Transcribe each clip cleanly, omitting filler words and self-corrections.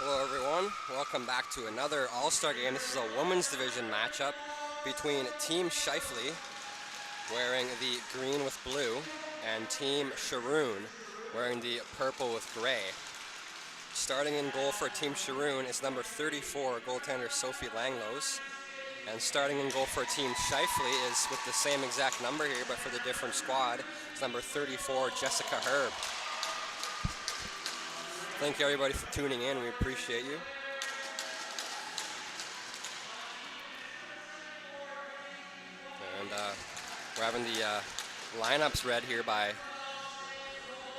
Hello everyone, welcome back to another All-Star game. This is a women's division matchup between Team Scheifele, wearing the green with blue, and Team Sharun, wearing the purple with gray. Starting in goal for Team Sharun is number 34, goaltender Sophie Langlos. And starting in goal for Team Scheifele is with the same exact number here, but for the different squad, it's number 34, Jessica Herb. Thank you everybody for tuning in. We appreciate you. And we're having the lineups read here by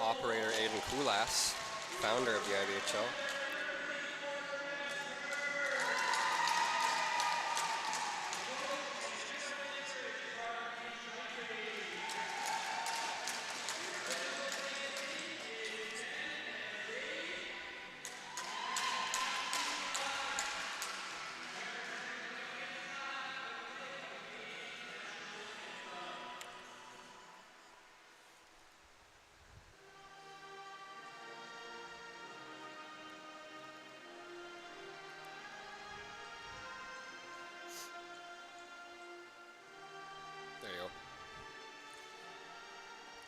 operator Aiden Kulas, founder of the IBHL. There you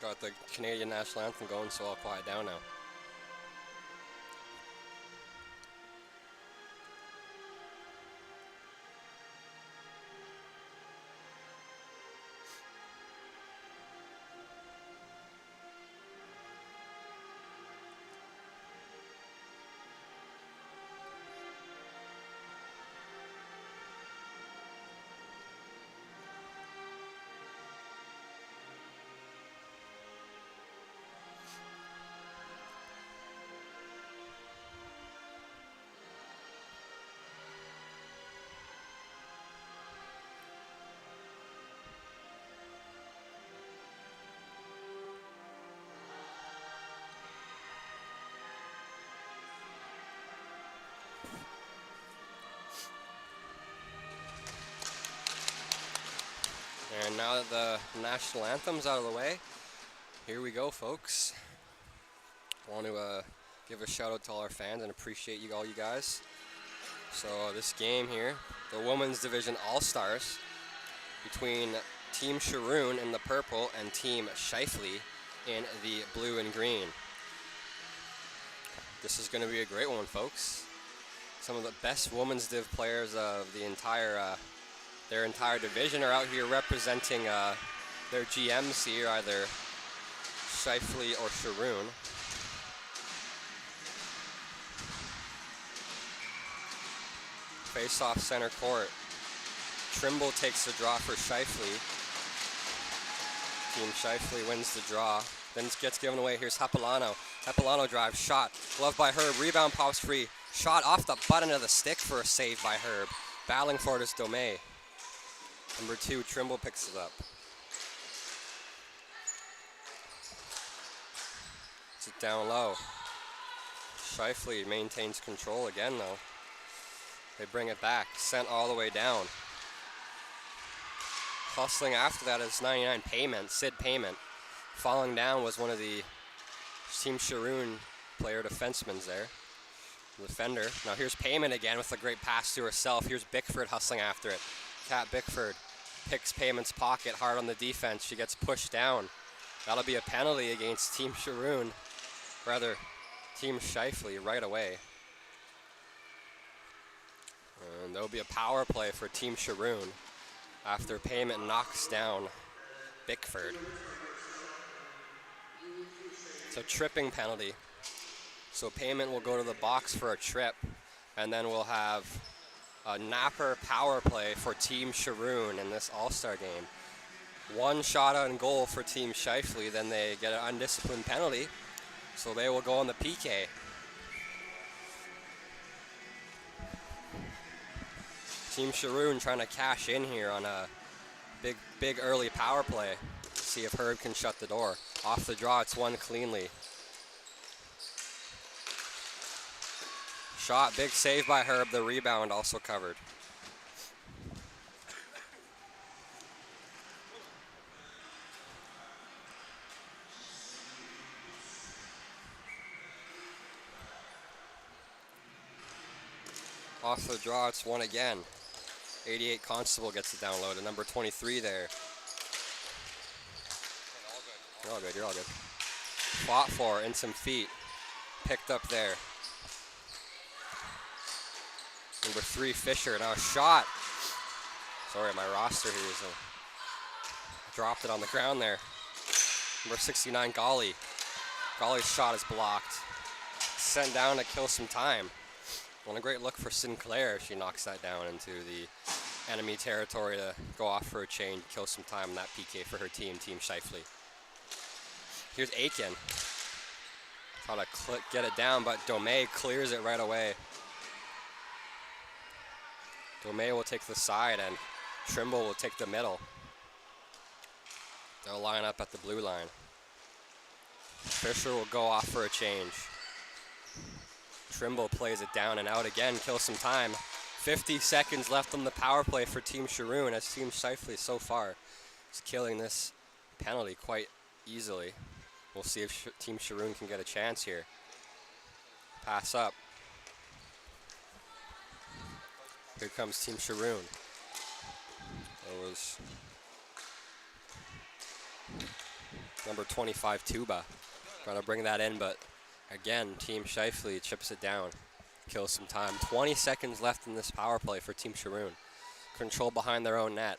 go. Got the Canadian national anthem going, so I'll quiet down now. And now that the national anthem's out of the way, here we go, folks. I want to give a shout out to all our fans and appreciate all you guys. So this game here, the women's division all-stars between Team Sharun in the purple and Team Scheifele in the blue and green. This is going to be a great one, folks. Some of the best women's div players of the their entire division are out here representing their GMs here, either Scheifele or Sharun. Face off center court. Trimble takes the draw for Scheifele. Team Scheifele wins the draw. Then it gets given away. Here's Hapilano. Hapilano drives, shot. Glove by Herb. Rebound pops free. Shot off the button of the stick for a save by Herb. Battling for it is Domey. Number 2, Trimble picks it up. It's it down low. Scheifele maintains control again, though. They bring it back. Sent all the way down. Hustling after that is 99 Payment, Sid Payment. Falling down was one of the Team Sharun player defensemen there. Defender. Now here's Payment again with a great pass to herself. Here's Bickford hustling after it. Kat Bickford picks Payment's pocket hard on the defense. She gets pushed down. That'll be a penalty against Team Sharun. Rather, Team Scheifele right away. And there'll be a power play for Team Sharun after Payment knocks down Bickford. It's a tripping penalty. So Payment will go to the box for a trip, and then we'll have a napper power play for Team Sharun in this All-Star game. One shot on goal for Team Scheifele, then they get an undisciplined penalty, so they will go on the PK. Team Sharun trying to cash in here on a big early power play. See if Herb can shut the door. Off the draw, it's won cleanly. Shot, big save by Herb. The rebound also covered. Off the draw, it's one again. 88 Constable gets it downloaded. Number 23 there. You're all good, you're all good. Fought for in some feet. Picked up there. Number 3, Fisher. Now a shot. Sorry, my roster here is dropped it on the ground there. Number 69, Golly. Golly's shot is blocked. Sent down to kill some time. And a great look for Sinclair. She knocks that down into the enemy territory to go off for a change, kill some time in that PK for her team, Team Scheifele. Here's Aiken. Trying to get it down, but Domey clears it right away. Domey will take the side and Trimble will take the middle. They'll line up at the blue line. Fisher will go off for a change. Trimble plays it down and out again, kills some time. 50 seconds left on the power play for Team Sharun, as Team Scheifele so far is killing this penalty quite easily. We'll see if Team Sharun can get a chance here. Pass up. Here comes Team Sharun. That was number 25, Tuba. Trying to bring that in, but again, Team Scheifele chips it down. Kills some time. 20 seconds left in this power play for Team Sharun. Control behind their own net.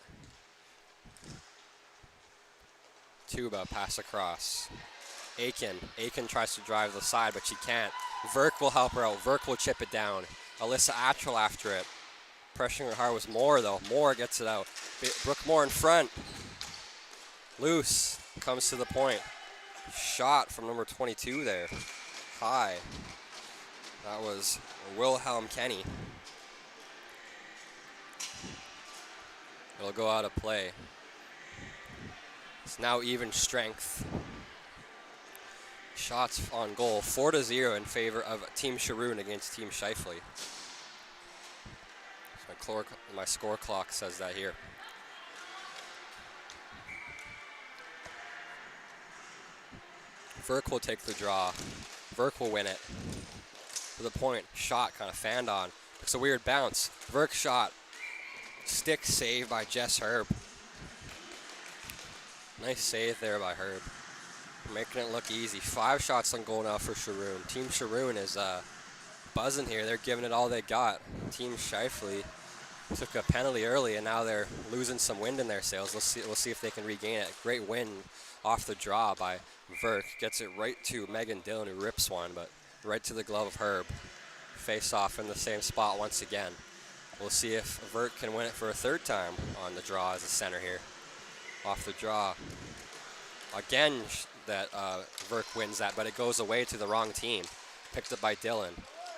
Tuba, pass across. Aiken tries to drive the side, but she can't. Verk will help her out. Verk will chip it down. Alyssa Attrell after it. Pressuring her hard was Moore, though. Moore gets it out. Brooke Moore in front. Loose. Comes to the point. Shot from number 22 there. High. That was Wilhelm Kenny. It'll go out of play. It's now even strength. Shots on goal, 4-0 in favor of Team Sharun against Team Scheifele. My score clock says that here. Verk will take the draw. Verk will win it. To the point, shot kind of fanned on. It's a weird bounce. Verk shot. Stick save by Jess Herb. Nice save there by Herb. Making it look easy. 5 shots on goal now for Sharun. Team Sharun is buzzing here. They're giving it all they got. Team Scheifele took a penalty early, and now they're losing some wind in their sails. We'll see if they can regain it. Great win off the draw by Verk. Gets it right to Megan Dillon, who rips one, but right to the glove of Herb. Face off in the same spot once again. We'll see if Verk can win it for a 3rd time on the draw as a center here. Off the draw. Again, that Verk wins that, but it goes away to the wrong team. Picked up by Dillon.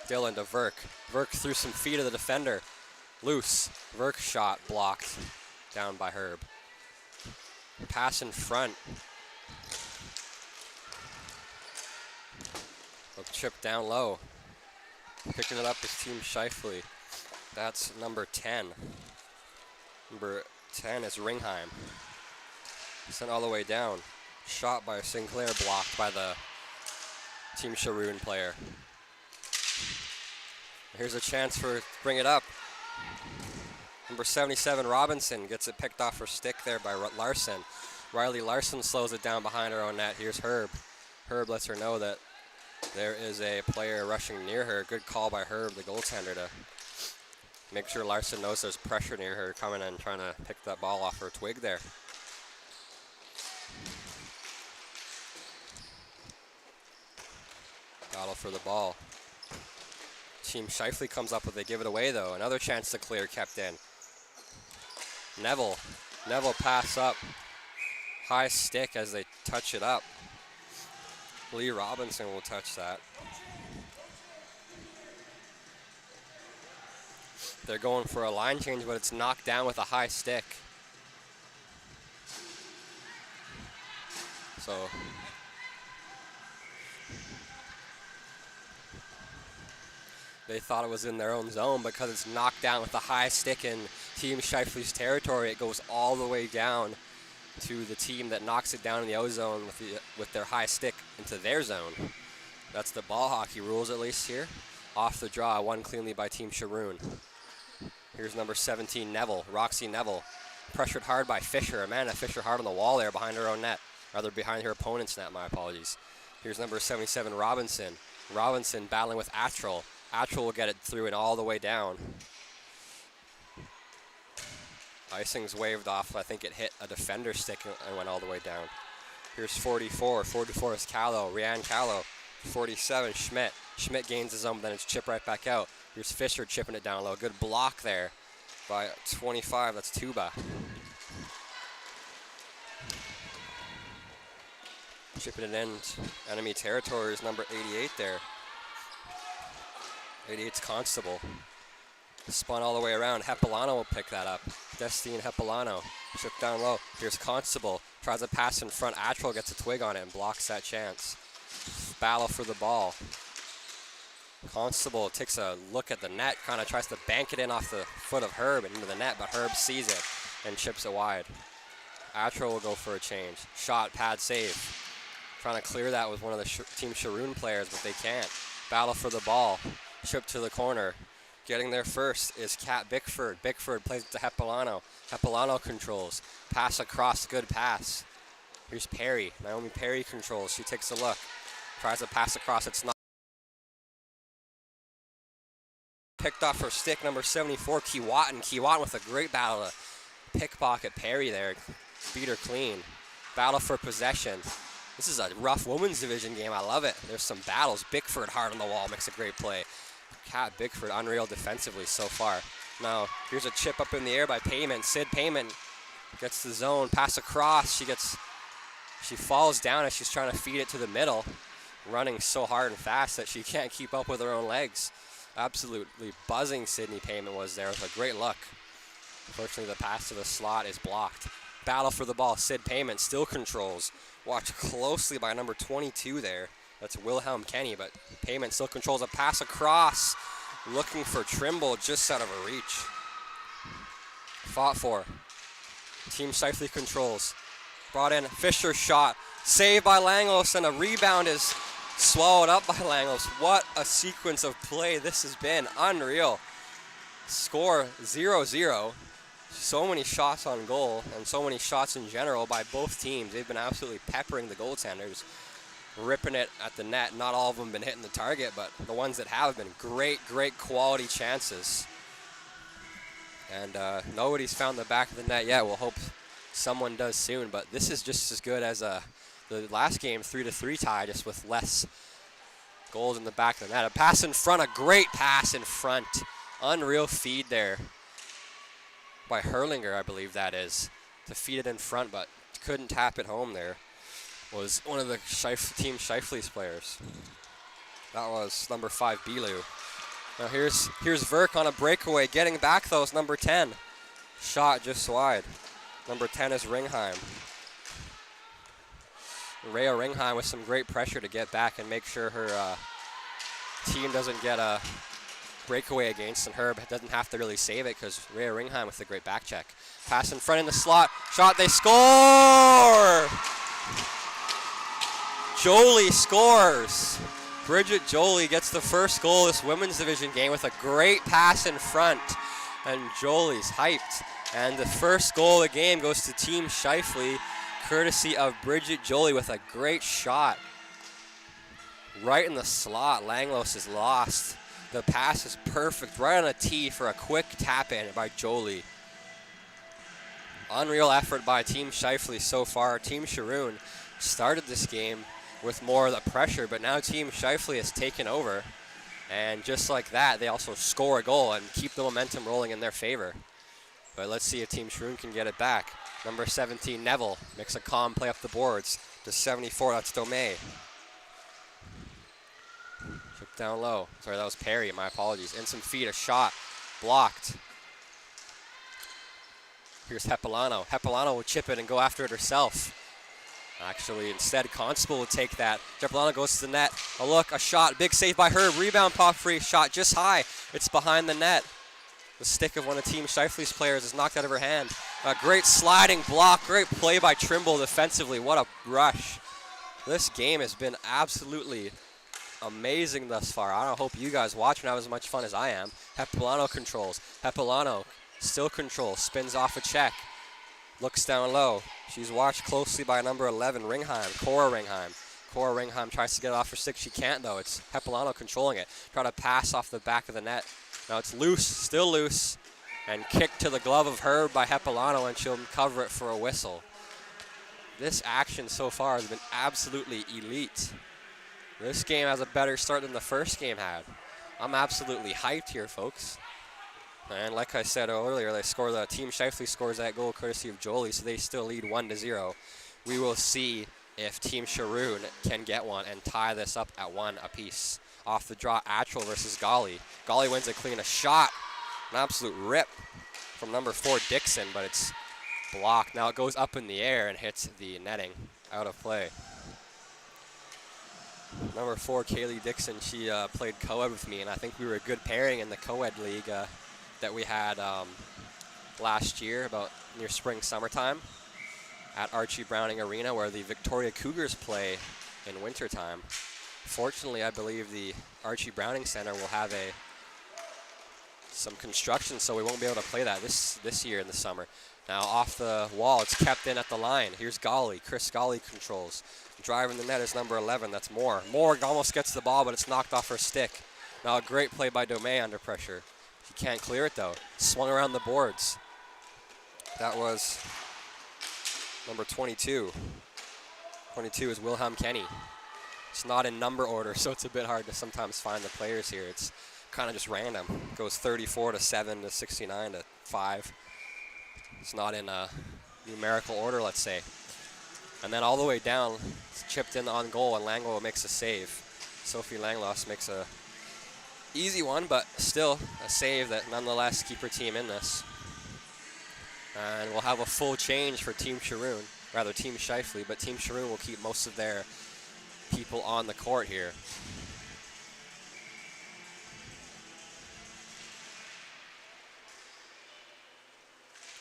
Dillon to Verk. Verk through some feet of the defender. Loose. Verk shot blocked. Down by Herb. Pass in front. Chip down low. Picking it up is Team Scheifele. That's number 10. Number 10 is Ringheim. Sent all the way down. Shot by Sinclair, blocked by the Team Sharun player. Here's a chance for bring it up. Number 77, Robinson, gets it picked off her stick there by Larson. Riley Larson slows it down behind her own net. Here's Herb. Herb lets her know that there is a player rushing near her. Good call by Herb, the goaltender, to make sure Larson knows there's pressure near her, coming and trying to pick that ball off her twig there. Battle for the ball. Team Scheifele comes up with it. They give it away, though. Another chance to clear kept in. Neville pass up. High stick as they touch it up. Lee Robinson will touch that. They're going for a line change, but it's knocked down with a high stick. So they thought it was in their own zone, because it's knocked down with a high stick in Team Scheifele's territory. It goes all the way down to the team that knocks it down in the O-zone with their high stick into their zone. That's the ball hockey rules, at least here. Off the draw, won cleanly by Team Sharun. Here's number 17, Neville, Roxy Neville. Pressured hard by Fisher. Amanda Fisher hard on the wall there behind her own net. Rather behind her opponent's net, my apologies. Here's number 77, Robinson. Robinson battling with Attrell. Attrell will get it through and all the way down. Icing's waved off. I think it hit a defender stick and went all the way down. Here's 44. 44 is Callow. Rianne Callow. 47, Schmidt. Schmidt gains his own, but then it's chipped right back out. Here's Fisher chipping it down low. Good block there by 25. That's Tuba. Chipping it in enemy territory is number 88 there. 88's Constable. Spun all the way around. Hepilano will pick that up. Destine Hepilano. Chip down low. Here's Constable. Tries a pass in front. Attrell gets a twig on it and blocks that chance. Battle for the ball. Constable takes a look at the net, kind of tries to bank it in off the foot of Herb and into the net, but Herb sees it and chips it wide. Attrell will go for a change. Shot, pad, save. Trying to clear that with one of the Team Sharun players, but they can't. Battle for the ball. Chip to the corner. Getting there first is Kat Bickford. Bickford plays it to Hepilano. Hepilano controls. Pass across, good pass. Here's Perry. Naomi Perry controls. She takes a look. Tries to pass across. It's not. Picked off her stick, number 74, Keewatin. Keewatin with a great battle to pickpocket Perry there. Beat her clean. Battle for possession. This is a rough women's division game. I love it. There's some battles. Bickford hard on the wall makes a great play. Kat Bickford unreal defensively so far. Now, here's a chip up in the air by Payment. Sid Payment gets the zone. Pass across. She falls down as she's trying to feed it to the middle. Running so hard and fast that she can't keep up with her own legs. Absolutely buzzing Sydney Payment was there with a great look. Unfortunately, the pass to the slot is blocked. Battle for the ball. Sid Payment still controls. Watched closely by number 22 there. That's Wilhelm Kenny, but Payment still controls a pass across. Looking for Trimble just out of her reach. Fought for. Team Scheifele controls. Brought in. Fisher shot. Saved by Langlos, and a rebound is swallowed up by Langlos. What a sequence of play this has been. Unreal. Score 0-0. So many shots on goal and so many shots in general by both teams. They've been absolutely peppering the goaltenders, ripping it at the net. Not all of them have been hitting the target, but the ones that have been great quality chances. And nobody's found the back of the net yet. We'll hope someone does soon, but this is just as good as the last game, 3-3 tie, just with less goals in the back of the net. A pass in front, a great pass in front. Unreal feed there by Herlinger, I believe that is, to feed it in front, but couldn't tap it home there. Was one of the Team Scheifele's players. That was number 5, Bilu. Now here's Verk on a breakaway. Getting back though is number 10. Shot just wide. Number 10 is Ringheim. Rhea Ringheim with some great pressure to get back and make sure her team doesn't get a breakaway against, and Herb doesn't have to really save it because Rhea Ringham with a great back check. Pass in front in the slot. Shot, they score! Jolie scores. Bridget Jolie gets the first goal of this women's division game with a great pass in front, and Jolie's hyped. And the first goal of the game goes to Team Scheifele, courtesy of Bridget Jolie with a great shot. Right in the slot, Langlos is lost. The pass is perfect, right on a tee for a quick tap in by Jolie. Unreal effort by Team Scheifele so far. Team Sharun started this game with more of the pressure, but now Team Scheifele has taken over. And just like that, they also score a goal and keep the momentum rolling in their favor. But let's see if Team Sharun can get it back. Number 17, Neville, makes a calm play up the boards. To 74, that's Domey. Chip down low. Sorry, that was Perry, my apologies. In some feet, a shot, blocked. Here's Hepilano. Hepilano will chip it and go after it herself. Actually, instead, Constable will take that. Hepilano goes to the net. A look, a shot, big save by her. Rebound, pop free, shot just high. It's behind the net. The stick of one of Team Scheifele's players is knocked out of her hand. A great sliding block, great play by Trimble defensively. What a rush. This game has been absolutely amazing thus far. I hope you guys watching have as much fun as I am. Hepilano controls. Hepilano still controls. Spins off a check. Looks down low. She's watched closely by number 11, Ringheim. Cora Ringheim. Cora Ringheim tries to get it off for 6. She can't, though. It's Hepilano controlling it. Try to pass off the back of the net. Now it's loose, still loose, and kicked to the glove of Herb by Hepilano, and she'll cover it for a whistle. This action so far has been absolutely elite. This game has a better start than the first game had. I'm absolutely hyped here, folks. And like I said earlier, Team Scheifele scores that goal courtesy of Jolie, so they still lead 1-0. We will see if Team Sharun can get one and tie this up at 1 apiece. Off the draw, Atchell versus Golly. Golly wins it clean. A shot, an absolute rip from number 4, Dixon, but it's blocked. Now it goes up in the air and hits the netting, out of play. Number 4, Kaylee Dixon, she played co-ed with me, and I think we were a good pairing in the co-ed league that we had last year, about near spring, summertime, at Archie Browning Arena, where the Victoria Cougars play in wintertime. Fortunately, I believe the Archie Browning Center will have some construction, so we won't be able to play that this year in the summer. Now off the wall, it's kept in at the line. Here's Golly. Chris Golly controls. Driving the net is number 11. That's Moore. Moore almost gets the ball, but it's knocked off her stick. Now a great play by Domet under pressure. She can't clear it, though. Swung around the boards. That was number 22. 22 is Wilhelm Kenny. It's not in number order, so it's a bit hard to sometimes find the players here. It's kind of just random. It goes 34 to 7 to 69 to 5. It's not in numerical order, let's say. And then all the way down, it's chipped in on goal, and Langlo makes a save. Sophie Langloss makes a easy one, but still a save that nonetheless keep her team in this. And we'll have a full change for Team Sharun, rather Team Scheifele, but Team Sharun will keep most of their people on the court here.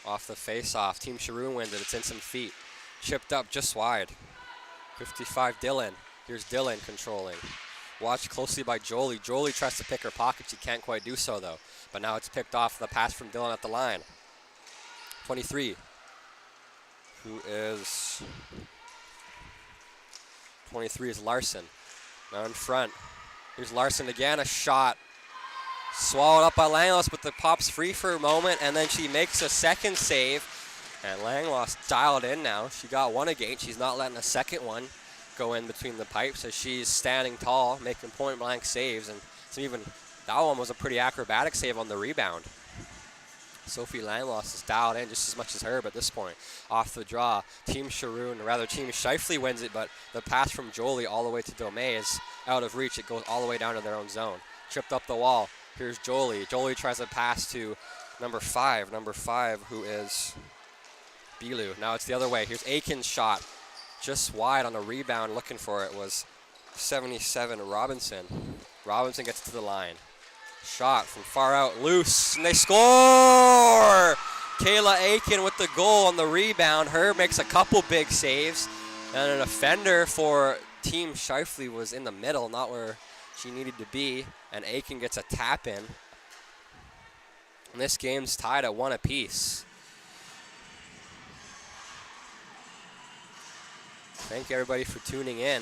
Off the face-off, Team Sharun wins it. It's in some feet. Chipped up just wide. 55 Dillon. Here's Dillon controlling. Watched closely by Jolie. Jolie tries to pick her pocket. She can't quite do so, though. But now it's picked off the pass from Dillon at the line. 23. Who is... 23 is Larson. Now in front. Here's Larson again. A shot. Swallowed up by Langloss, but the pop's free for a moment, and then she makes a second save. And Langloss dialed in now. She got one again. She's not letting a second one go in between the pipes, so she's standing tall, making point-blank saves. And so even that one was a pretty acrobatic save on the rebound. Sophie Langloss is dialed in just as much as Herb at this point. Off the draw, Team Sharun, or rather Team Scheifele wins it, but the pass from Jolie all the way to Domet is out of reach. It goes all the way down to their own zone. Tripped up the wall. Here's Jolie. Jolie tries to pass to number 5. Number 5, who is Bilu. Now it's the other way. Here's Aiken's shot. Just wide on a rebound, looking for it, was 77 Robinson. Robinson gets to the line. Shot from far out, loose, and they score! Kayla Aiken with the goal on the rebound. Herb makes a couple big saves, and an offender for Team Scheifele was in the middle, not where she needed to be, and Aiken gets a tap in. And this game's tied at 1 apiece. Thank you everybody for tuning in.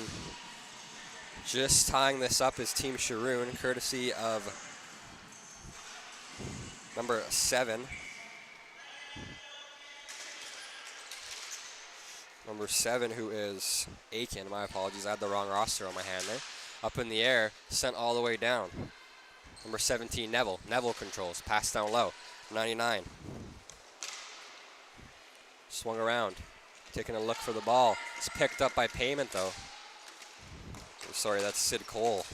Just tying this up is Team Sharun, courtesy of number 7. Number 7, who is Aiken. My apologies, I had the wrong roster on my hand there. Up in the air, sent all the way down. Number 17, Neville. Neville controls, pass down low. 99. Swung around, taking a look for the ball. It's picked up by Payment, though. I'm sorry, that's Sid Cole.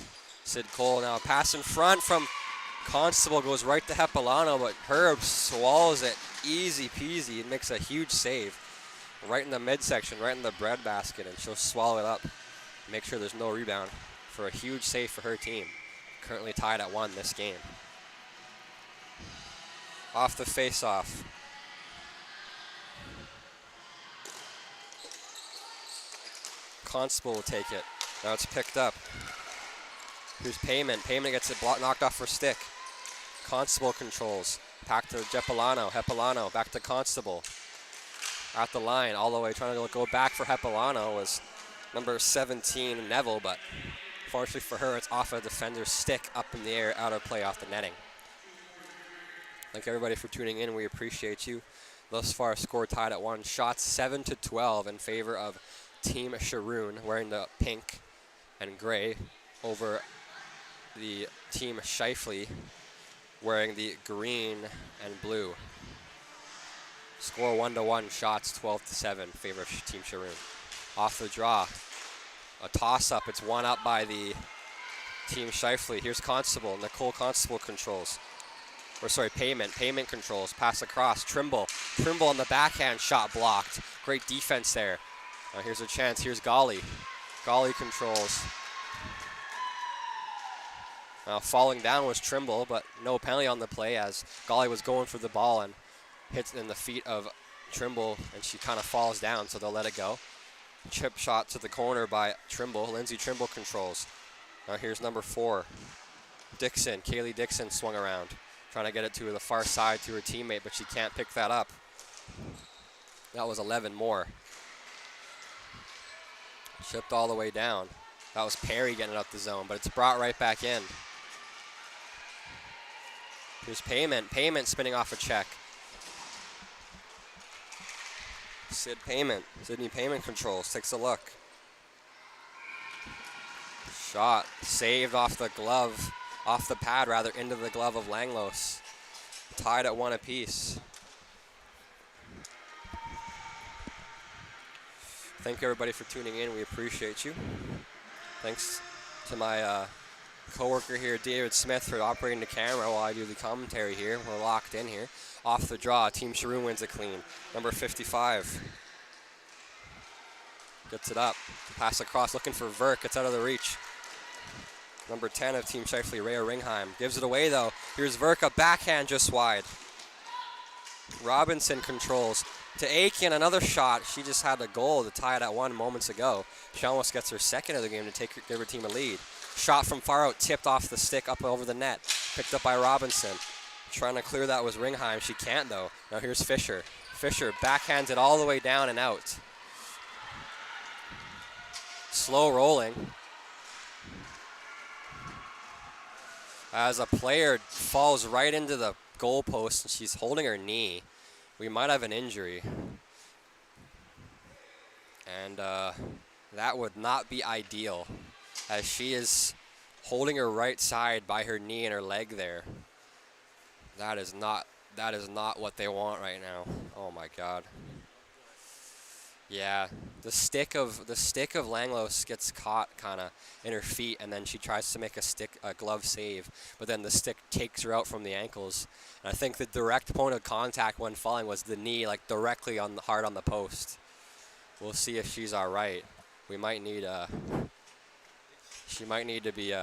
Sid Cole now, pass in front from Constable, goes right to Hepilano, but Herb swallows it easy peasy and makes a huge save. Right in the midsection, right in the breadbasket, and she'll swallow it up. Make sure there's no rebound for a huge save for her team. Currently tied at 1 this game. Off the face-off. Constable will take it. Now it's picked up. Here's Payment. Payment gets it knocked off her stick. Constable controls. Back to Hepilano. Hepilano back to Constable. At the line, all the way trying to go back for Hepilano was number 17, Neville, but fortunately for her, it's off a defender's stick up in the air, out of play off the netting. Thank everybody for tuning in. We appreciate you. Thus far, score tied at 1. Shots 7-12 in favor of Team Sharun, wearing the pink and gray, over the Team Scheifele, wearing the green and blue. Score 1-1, shots 12-7 in favor of Team Sharun. Off the draw, a toss-up. It's one up by the Team Scheifele. Here's Constable. Nicole Constable controls. Payment. Payment controls. Pass across. Trimble. Trimble on the backhand shot blocked. Great defense there. Now here's a chance. Here's Golly. Golly controls. Falling down was Trimble, but no penalty on the play as Golly was going for the ball and hits in the feet of Trimble, and she kind of falls down, so they'll let it go. Chip shot to the corner by Trimble. Lindsay Trimble controls. Now here's number 4. Dixon. Kaylee Dixon swung around, trying to get it to the far side to her teammate, but she can't pick that up. That was 11 more. Chipped all the way down. That was Perry getting it up the zone, but it's brought right back in. Here's Payment. Payment spinning off a check. Sydney Payment controls. Takes a look. Shot saved off the glove, off the pad rather, into the glove of Langlos. Tied at 1 apiece. Thank you everybody for tuning in. We appreciate you. Thanks to my co-worker here, David Smith, for operating the camera while I do the commentary here. We're locked in here. Off the draw, Team Sharun wins it clean. Number 55. Gets it up. Pass across, looking for Verk. It's out of the reach. Number 10 of Team Scheifele, Rhea Ringheim. Gives it away, though. Here's Verk, a backhand just wide. Robinson controls. To Aiken, another shot. She just had a goal to tie it at 1 moments ago. She almost gets her second of the game to give her team a lead. Shot from far out, tipped off the stick up over the net. Picked up by Robinson. Trying to clear that was Ringheim. She can't, though. Now here's Fisher. Fisher backhands it all the way down and out. Slow rolling. As a player falls right into the goalpost and she's holding her knee. We might have an injury. And that would not be ideal, as she is holding her right side by her knee and her leg there. That is not what they want right now. Oh my God. Yeah, the stick of Langlos gets caught kind of in her feet, and then she tries to make a glove save, but then the stick takes her out from the ankles. And I think the direct point of contact when falling was the knee, like directly hard on the post. We'll see if she's all right. We might need she might need to be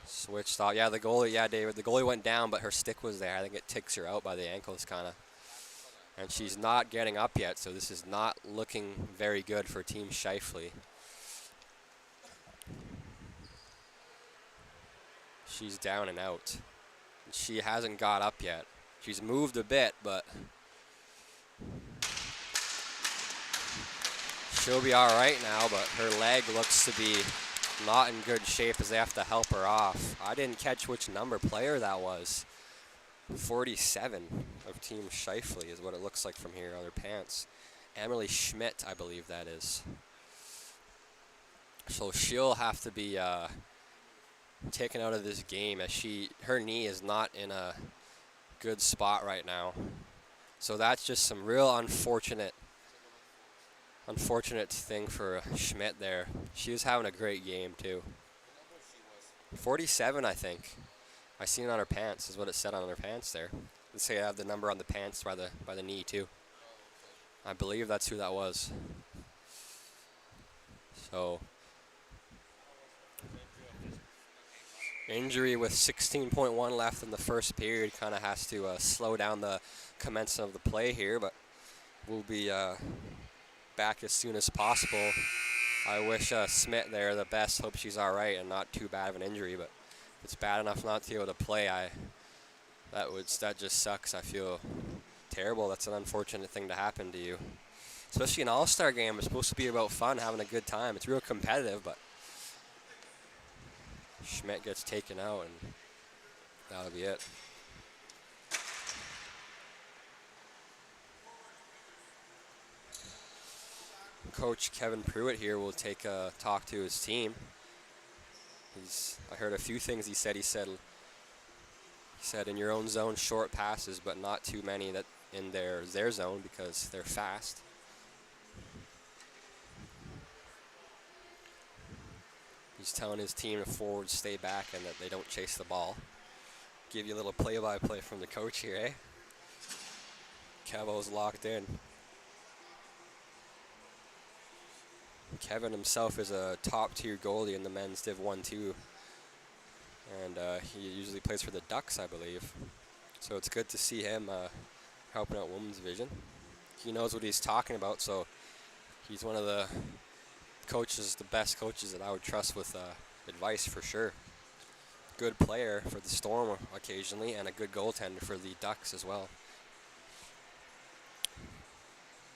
switched off. Yeah, the goalie. Yeah, David. The goalie went down, but her stick was there. I think it takes her out by the ankles, kind of. And she's not getting up yet, so this is not looking very good for Team Scheifele. She's down and out. She hasn't got up yet. She's moved a bit, but she'll be all right now, but her leg looks to be not in good shape as they have to help her off. I didn't catch which number player that was. 47 of Team Scheifele is what it looks like from here on her pants. Emily Schmidt, I believe that is. So she'll have to be taken out of this game, as her knee is not in a good spot right now. So that's just some real unfortunate thing for Schmidt there. She was having a great game too. 47, I think. I seen it on her pants, is what it said on her pants there. Let's say I have the number on the pants by the knee too. I believe that's who that was. So injury with 16.1 left in the first period kind of has to slow down the commencement of the play here, but we'll be back as soon as possible I wish Smith there the best. Hope she's all right and not too bad of an injury. But if it's bad enough not to be able to play, that just sucks. I feel terrible. That's an unfortunate thing to happen to you. Especially an all-star game. It's supposed to be about fun, having a good time. It's real competitive, but Schmidt gets taken out, and that'll be it. Coach Kevin Pruitt here will take a talk to his team. I heard a few things he said. He said in your own zone, short passes, but not too many that in their zone because they're fast. He's telling his team to forward stay back and that they don't chase the ball. Give you a little play-by-play from the coach here, eh? Kevo's locked in. Kevin himself is a top-tier goalie in the men's Div 1-2. And he usually plays for the Ducks, I believe. So it's good to see him helping out women's division. He knows what he's talking about, so he's one of the coaches, the best coaches that I would trust with advice for sure. Good player for the Storm occasionally, and a good goaltender for the Ducks as well.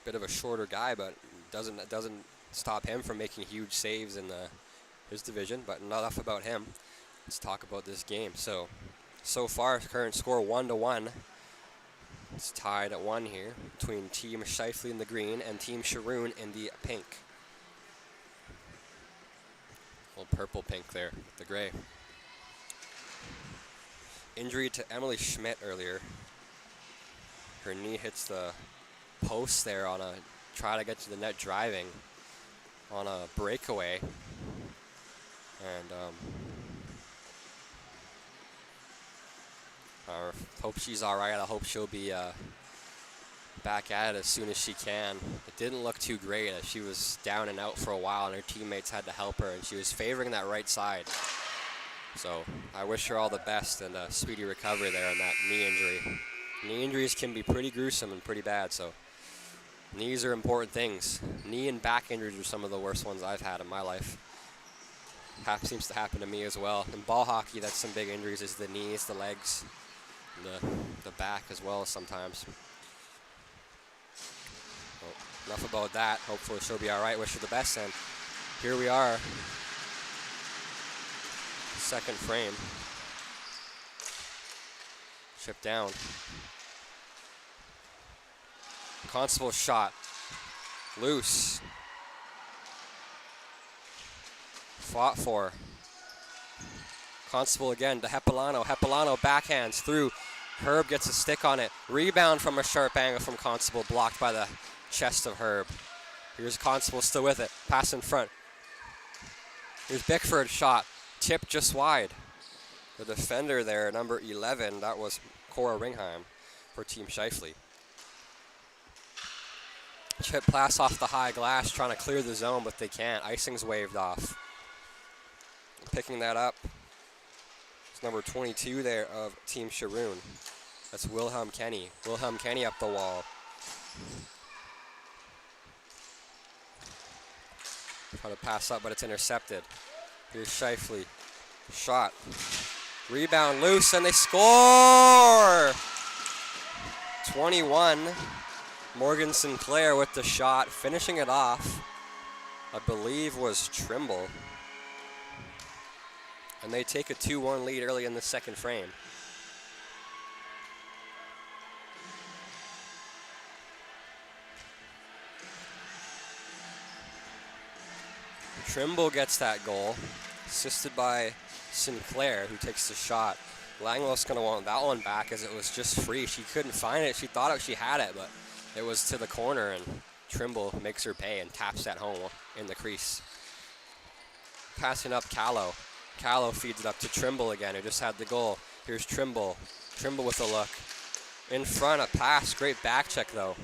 Bit of a shorter guy, but doesn't stop him from making huge saves in his division. But enough about him. Let's talk about this game. So far, current score 1-1. It's tied at 1 here between Team Scheifele in the green and Team Sharun in the pink. A little purple-pink there with the gray. Injury to Emily Schmidt earlier. Her knee hits the post there on a try to get to the net driving on a breakaway. And I hope she's all right. I hope she'll be back at it as soon as she can. It didn't look too great as she was down and out for a while, and her teammates had to help her, and she was favoring that right side. So I wish her all the best and a speedy recovery there on that knee injury. Knee injuries can be pretty gruesome and pretty bad, so knees are important things. Knee and back injuries are some of the worst ones I've had in my life. Seems to happen to me as well. In ball hockey, that's some big injuries, is the knees, the legs, the back as well sometimes. Well, enough about that. Hopefully she'll be all right. Wish her the best, and here we are. Second frame. Chip down. Constable shot. Loose. Fought for. Constable again to Hepilano. Hepilano backhands through. Herb gets a stick on it. Rebound from a sharp angle from Constable, blocked by the chest of Herb. Here's Constable still with it. Pass in front. Here's Bickford shot. Tip just wide. The defender there, number 11, that was Cora Ringheim for Team Scheifele. Chip pass off the high glass, trying to clear the zone, but they can't. Icing's waved off. Picking that up, it's number 22 there of Team Sharun. That's Wilhelm Kenny. Wilhelm Kenny up the wall. Try to pass up, but it's intercepted. Here's Scheifele. Shot. Rebound loose, and they score! 21. Morgan Sinclair with the shot. Finishing it off, I believe, was Trimble. And they take a 2-1 lead early in the second frame. Trimble gets that goal, assisted by Sinclair, who takes the shot. Langlow's going to want that one back as it was just free. She couldn't find it. She thought she had it, but it was to the corner, and Trimble makes her pay and taps that home in the crease. Passing up Callow. Callow feeds it up to Trimble again, who just had the goal. Here's Trimble. Trimble with a look. In front, a pass. Great back check, though.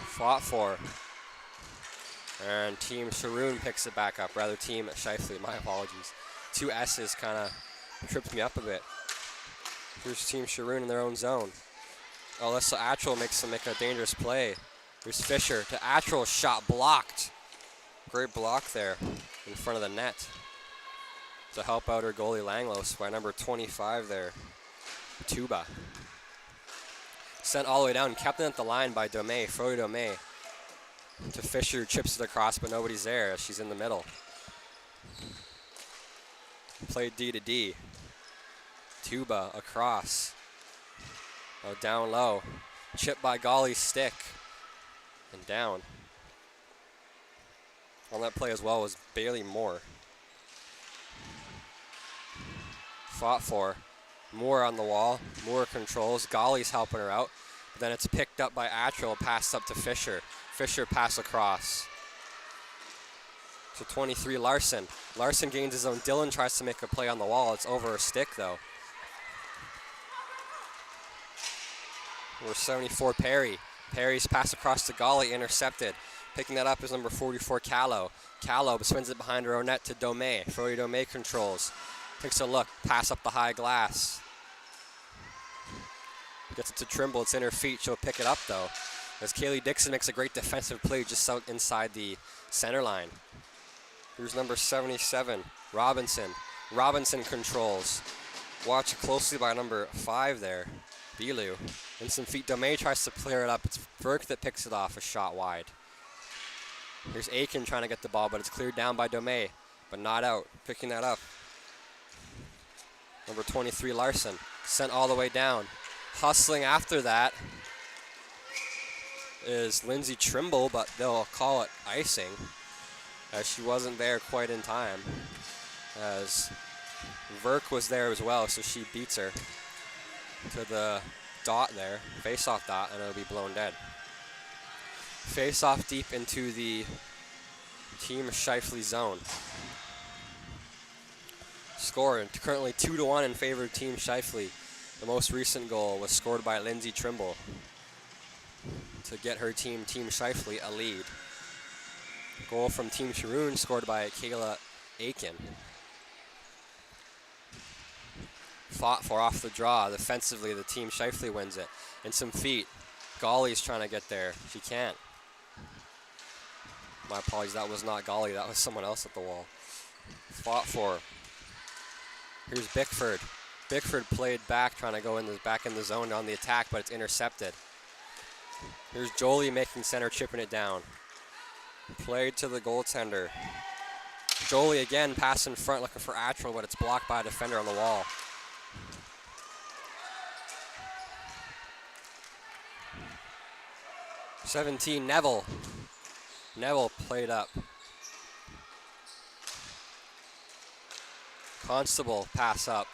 Fought for. And Team Sharun picks it back up. Rather, Team Scheifele. My apologies. 2 S's kind of tripped me up a bit. Here's Team Sharun in their own zone. Alyssa Atchell makes them make a dangerous play. Here's Fisher to Attrell, shot blocked. Great block there in front of the net to help out her goalie Langlos by number 25 there, Tuba. Sent all the way down, kept it at the line by Domey, Frody Domey. To Fisher, chips it across, but nobody's there as she's in the middle. Played D to D. Tuba across. Oh, down low. Chip by Golly's stick. And down. On that play as well was Bailey Moore. Fought for. Moore on the wall. Moore controls. Golly's helping her out. But then it's picked up by Attrell. Passed up to Fisher. Fisher pass across. To 23, Larson. Larson gains his own. Dylan tries to make a play on the wall. It's over her stick, though. Number 74, Perry. Perry's pass across to Golly, intercepted. Picking that up is number 44, Callow. Callow spins it behind her own net to Domey. Frody Domey controls. Takes a look, pass up the high glass. Gets it to Trimble, it's in her feet. She'll pick it up, though, as Kaylee Dixon makes a great defensive play just out inside the center line. Here's number 77, Robinson. Robinson controls. Watched closely by number 5 there, Bilu. In some feet, Domey tries to clear it up. It's Verk that picks it off, a shot wide. Here's Aiken trying to get the ball, but it's cleared down by Domey, but not out. Picking that up. Number 23, Larson. Sent all the way down. Hustling after that is Lindsay Trimble, but they'll call it icing, as she wasn't there quite in time, as Verk was there as well, so she beats her to the dot there, face-off dot, and it'll be blown dead. Face-off deep into the Team Scheifele zone. Score currently 2-1 in favor of Team Scheifele. The most recent goal was scored by Lindsay Trimble to get her team, Team Scheifele, a lead. Goal from Team Sharun scored by Kayla Aiken. Fought for off the draw. Defensively, the Team Scheifele wins it. And some feet. Golly's trying to get there. She can't. My apologies, that was not Golly. That was someone else at the wall. Fought for. Here's Bickford. Bickford played back, trying to go back in the zone on the attack, but it's intercepted. Here's Jolie making center, chipping it down. Played to the goaltender. Jolie again, pass in front, looking for Attrell, but it's blocked by a defender on the wall. '17, Neville. Neville played up. Constable, pass up.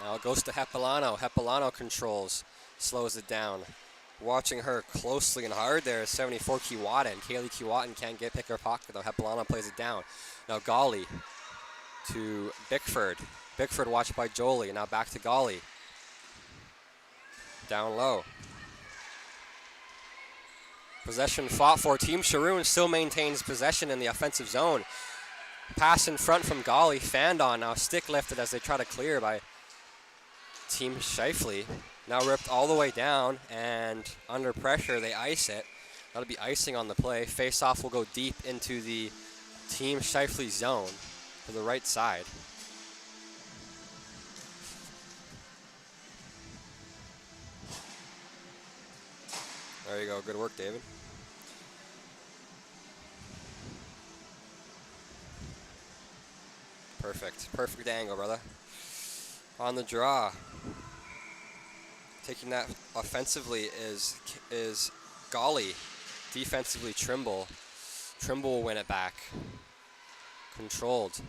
Now it goes to Hepilano. Hepilano controls, slows it down. Watching her closely and hard there is 74, Kiwatin. Kaylee Kiwatin can't pick her pocket, though. Hepilano plays it down. Now Golly to Bickford. Bickford watched by Jolie. Now back to Golly. Down low. Possession fought for. Team Sharun still maintains possession in the offensive zone. Pass in front from Golly. Fanned on. Now stick lifted as they try to clear by Team Scheifele. Now ripped all the way down, and under pressure they ice it. That'll be icing on the play. Face-off will go deep into the Team Scheifele zone to the right side. There you go. Good work, David. Perfect. Perfect angle, brother. On the draw. Taking that offensively is Golly. Defensively, Trimble. Trimble will win it back. Controlled.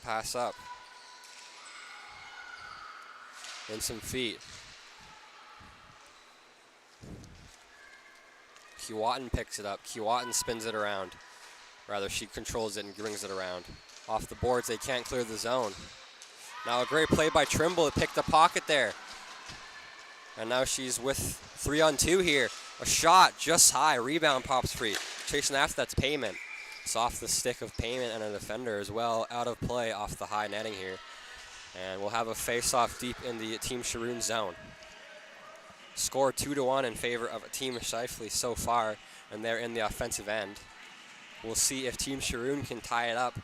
Pass up. In some feet. Kiwatin picks it up. Kiwatin spins it around. Rather, she controls it and brings it around. Off the boards, they can't clear the zone. Now a great play by Trimble to pick the pocket there. And now she's with 3-on-2 here. A shot just high. Rebound pops free. Chasing after that's Payment. It's off the stick of Payment and a defender as well. Out of play off the high netting here. And we'll have a face-off deep in the Team Sharun zone. Score 2-1 in favor of Team Scheifele so far, and they're in the offensive end. We'll see if Team Sharun can tie it up.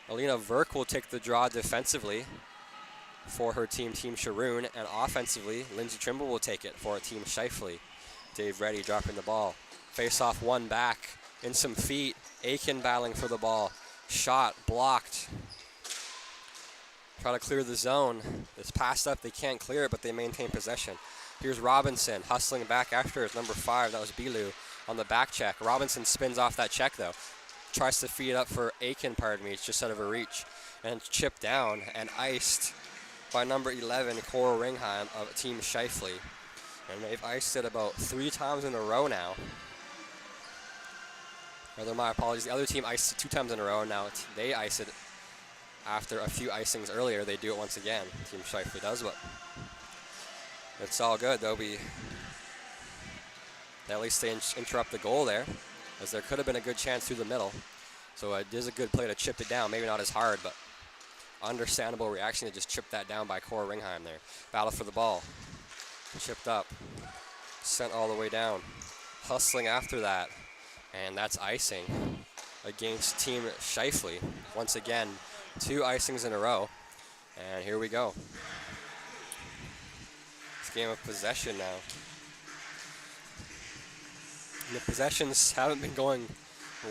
Alina Verk will take the draw defensively for her team, Team Sharun, and offensively, Lindsay Trimble will take it for Team Scheifele. Dave Reddy dropping the ball. Face off one back, in some feet. Aiken battling for the ball. Shot blocked. Try to clear the zone. It's passed up, they can't clear it, but they maintain possession. Here's Robinson hustling back after his number 5, that was Bilu, on the back check. Robinson spins off that check though. Tries to feed up for Aiken, it's just out of her reach. And chipped down and iced by number 11, Cora Ringheim of Team Scheifele. And they've iced it about 3 times in a row now. Rather, my apologies. The other team iced it 2 times in a row. Now they ice it after a few icings earlier. They do it once again. Team Scheifele does, but it's all good. At least they interrupt the goal there, as there could have been a good chance through the middle. So it is a good play to chip it down. Maybe not as hard, but understandable reaction to just chip that down by Cora Ringheim there. Battle for the ball. Chipped up. Sent all the way down. Hustling after that. And that's icing against Team Scheifele. Once again, 2 icings in a row. And here we go. It's a game of possession now. And the possessions haven't been going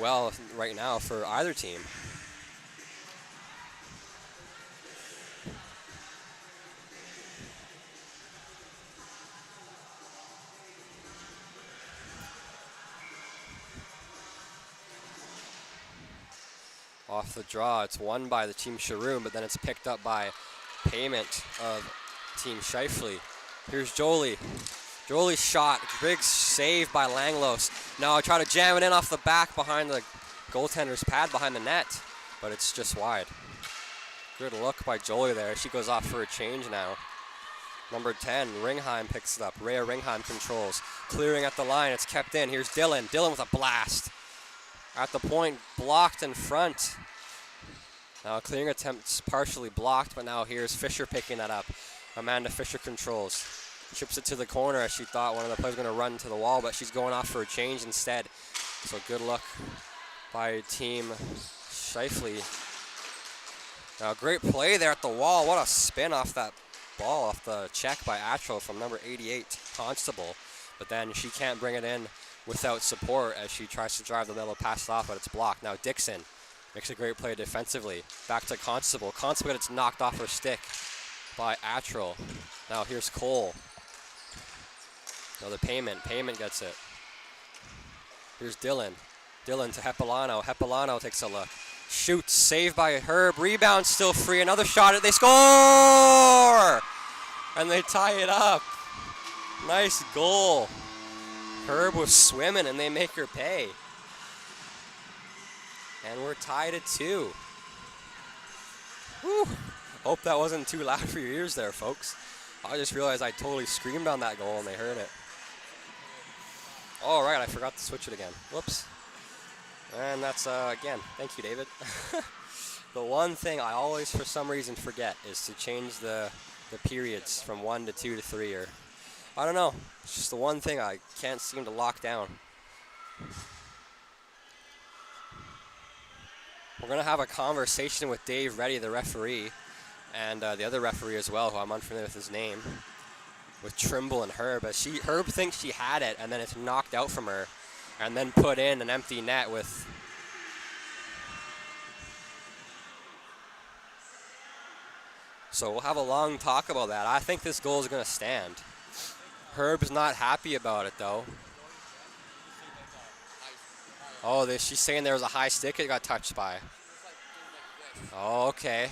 well right now for either team. Off the draw, it's won by the Team Sharun, but then it's picked up by Payment of Team Scheifele. Here's Jolie. Jolie's shot, big save by Langlos. Now I try to jam it in off the back behind the goaltender's pad behind the net, but it's just wide. Good look by Jolie there. She goes off for a change now. Number 10, Ringheim picks it up. Rhea Ringheim controls. Clearing at the line, it's kept in. Here's Dylan. Dylan with a blast. At the point, blocked in front. Now a clearing attempt's partially blocked, but now here's Fisher picking that up. Amanda Fisher controls. Chips it to the corner as she thought one of the players was going to run to the wall, but she's going off for a change instead. So good luck by Team Scheifele. Now great play there at the wall. What a spin off that ball, off the check by Atro from number 88, Constable. But then she can't bring it in without support as she tries to drive the middle, pass it off, but it's blocked. Now Dixon makes a great play defensively. Back to Constable. Constable gets knocked off her stick by Atro. Now here's Cole. Another Payment. Payment gets it. Here's Dylan. Dylan to Hepilano. Hepilano takes a look. Shoots. Saved by Herb. Rebound still free. Another shot. They score! And they tie it up. Nice goal. Herb was swimming and they make her pay. And we're tied at 2. Whew. Hope that wasn't too loud for your ears there, folks. I just realized I totally screamed on that goal and they heard it. All right, I forgot to switch it again. Whoops. And that's, again, thank you, David. The one thing I always, for some reason, forget is to change the periods from 1 to 2 to 3, or I don't know. It's just the one thing I can't seem to lock down. We're going to have a conversation with Dave Reddy, the referee, and the other referee as well, who I'm unfamiliar with his name, with Trimble and Herb. As Herb thinks she had it, and then it's knocked out from her, and then put in an empty net with... So we'll have a long talk about that. I think this goal is going to stand. Herb's not happy about it, though. Oh, she's saying there was a high stick it got touched by. Oh, okay.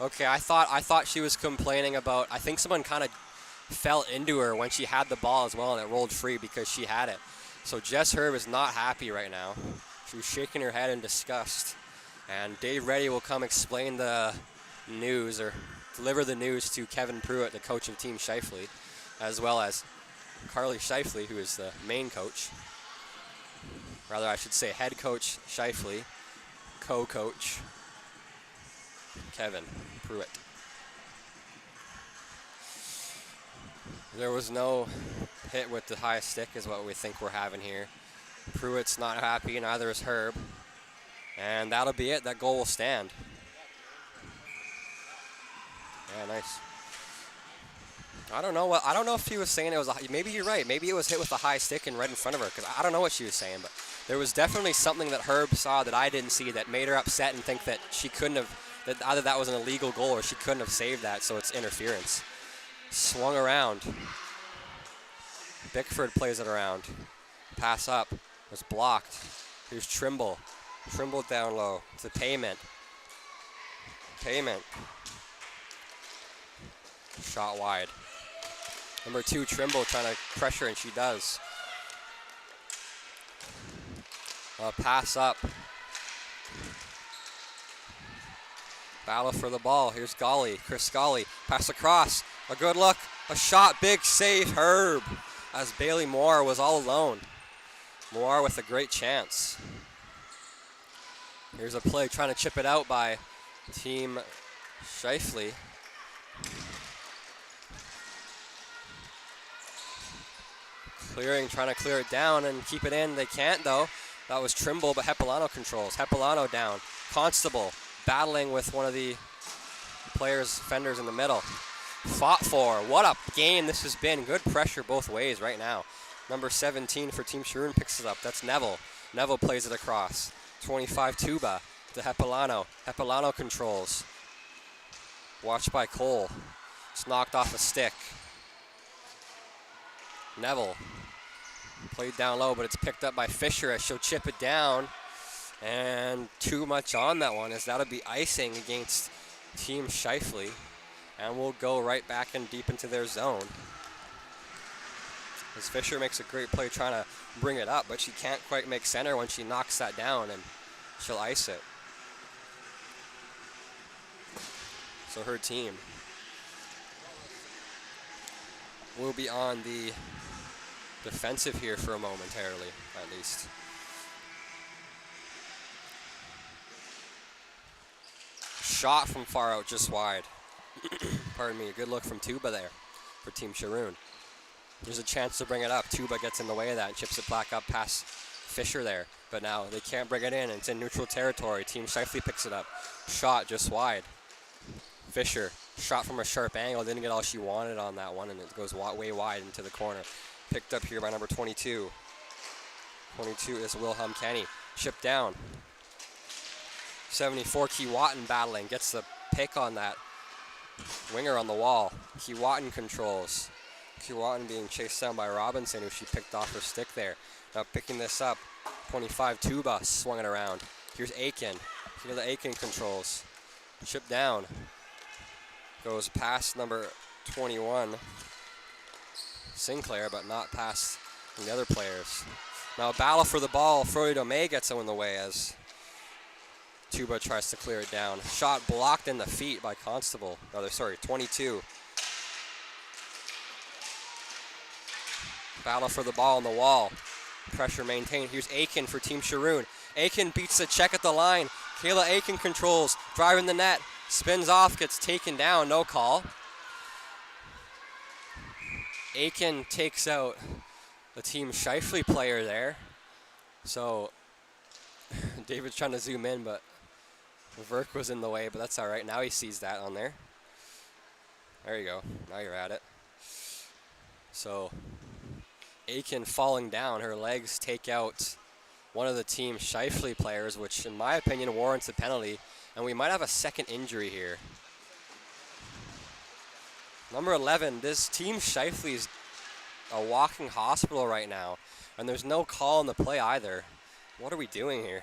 Okay, I thought she was complaining about, I think someone kind of fell into her when she had the ball as well and it rolled free because she had it. So Jess Herb is not happy right now. She's shaking her head in disgust. And Dave Reddy will come explain the news, or deliver the news to Kevin Pruitt, the coach of Team Scheifele, as well as Carly Scheifele, who is the main coach. Rather, I should say head coach Scheifele, co-coach Kevin Pruitt. There was no hit with the high stick is what we think we're having here. Pruitt's not happy, neither is Herb. And that'll be it. That goal will stand. Yeah, nice. I don't know if he was saying it was maybe you're right. Maybe it was hit with a high stick and right in front of her, because I don't know what she was saying, but there was definitely something that Herb saw that I didn't see that made her upset and think that she couldn't have, that either that was an illegal goal or she couldn't have saved that, so it's interference. Swung around. Bickford plays it around. Pass up. Was blocked. Here's Trimble. Trimble down low. It's a Payment. Payment. Shot wide. Number 2, Trimble trying to pressure, and she does. Pass up. Battle for the ball. Here's Golly. Chris Golly. Pass across. A good look. A shot. Big save. Herb. As Bailey Moore was all alone. Moore with a great chance. Here's a play trying to chip it out by Team Scheifele. Trying to clear it down and keep it in. They can't, though. That was Trimble, but Hepilano controls. Hepilano down. Constable battling with one of the fenders in the middle. Fought for. What a game this has been. Good pressure both ways right now. Number 17 for Team Sharun picks it up. That's Neville. Neville plays it across. 25 Tuba to Hepilano. Hepilano controls. Watched by Cole. It's knocked off a stick. Neville. Played down low, but it's picked up by Fisher as she'll chip it down. And too much on that one, as that'll be icing against Team Scheifele. And we'll go right back and deep into their zone. As Fisher makes a great play trying to bring it up, but she can't quite make center when she knocks that down, and she'll ice it. So her team will be on the defensive here for a momentarily, at least. Shot from far out, just wide. Pardon me, a good look from Tuba there for Team Sharun. There's a chance to bring it up. Tuba gets in the way of that and chips it back up past Fisher there. But now they can't bring it in. It's in neutral territory. Team Scheifele picks it up. Shot just wide. Fisher, shot from a sharp angle. Didn't get all she wanted on that one, and it goes way wide into the corner. Picked up here by number 22. 22 is Wilhelm Kenny. Chipped down. 74, Keewatin battling. Gets the pick on that winger on the wall. Keewatin controls. Keewatin being chased down by Robinson, who she picked off her stick there. Now picking this up. 25, Tuba swung it around. Here's Aiken. Here the Aiken controls. Chip down. Goes past number 21, Sinclair, but not past the other players. Now a battle for the ball. Freud May gets in the way as Tuba tries to clear it down. Shot blocked in the feet by Constable. 22. Battle for the ball on the wall. Pressure maintained. Here's Aiken for Team Sharun. Aiken beats the check at the line. Kayla Aiken controls, driving the net. Spins off, gets taken down, no call. Aiken takes out the Team Scheifele player there. So David's trying to zoom in, but Verk was in the way, but that's all right. Now he sees that on there. There you go. Now you're at it. So Aiken falling down. Her legs take out one of the Team Scheifele players, which in my opinion warrants a penalty. And we might have a second injury here. Number 11, this Team Scheifele is a walking hospital right now. And there's no call on the play either. What are we doing here?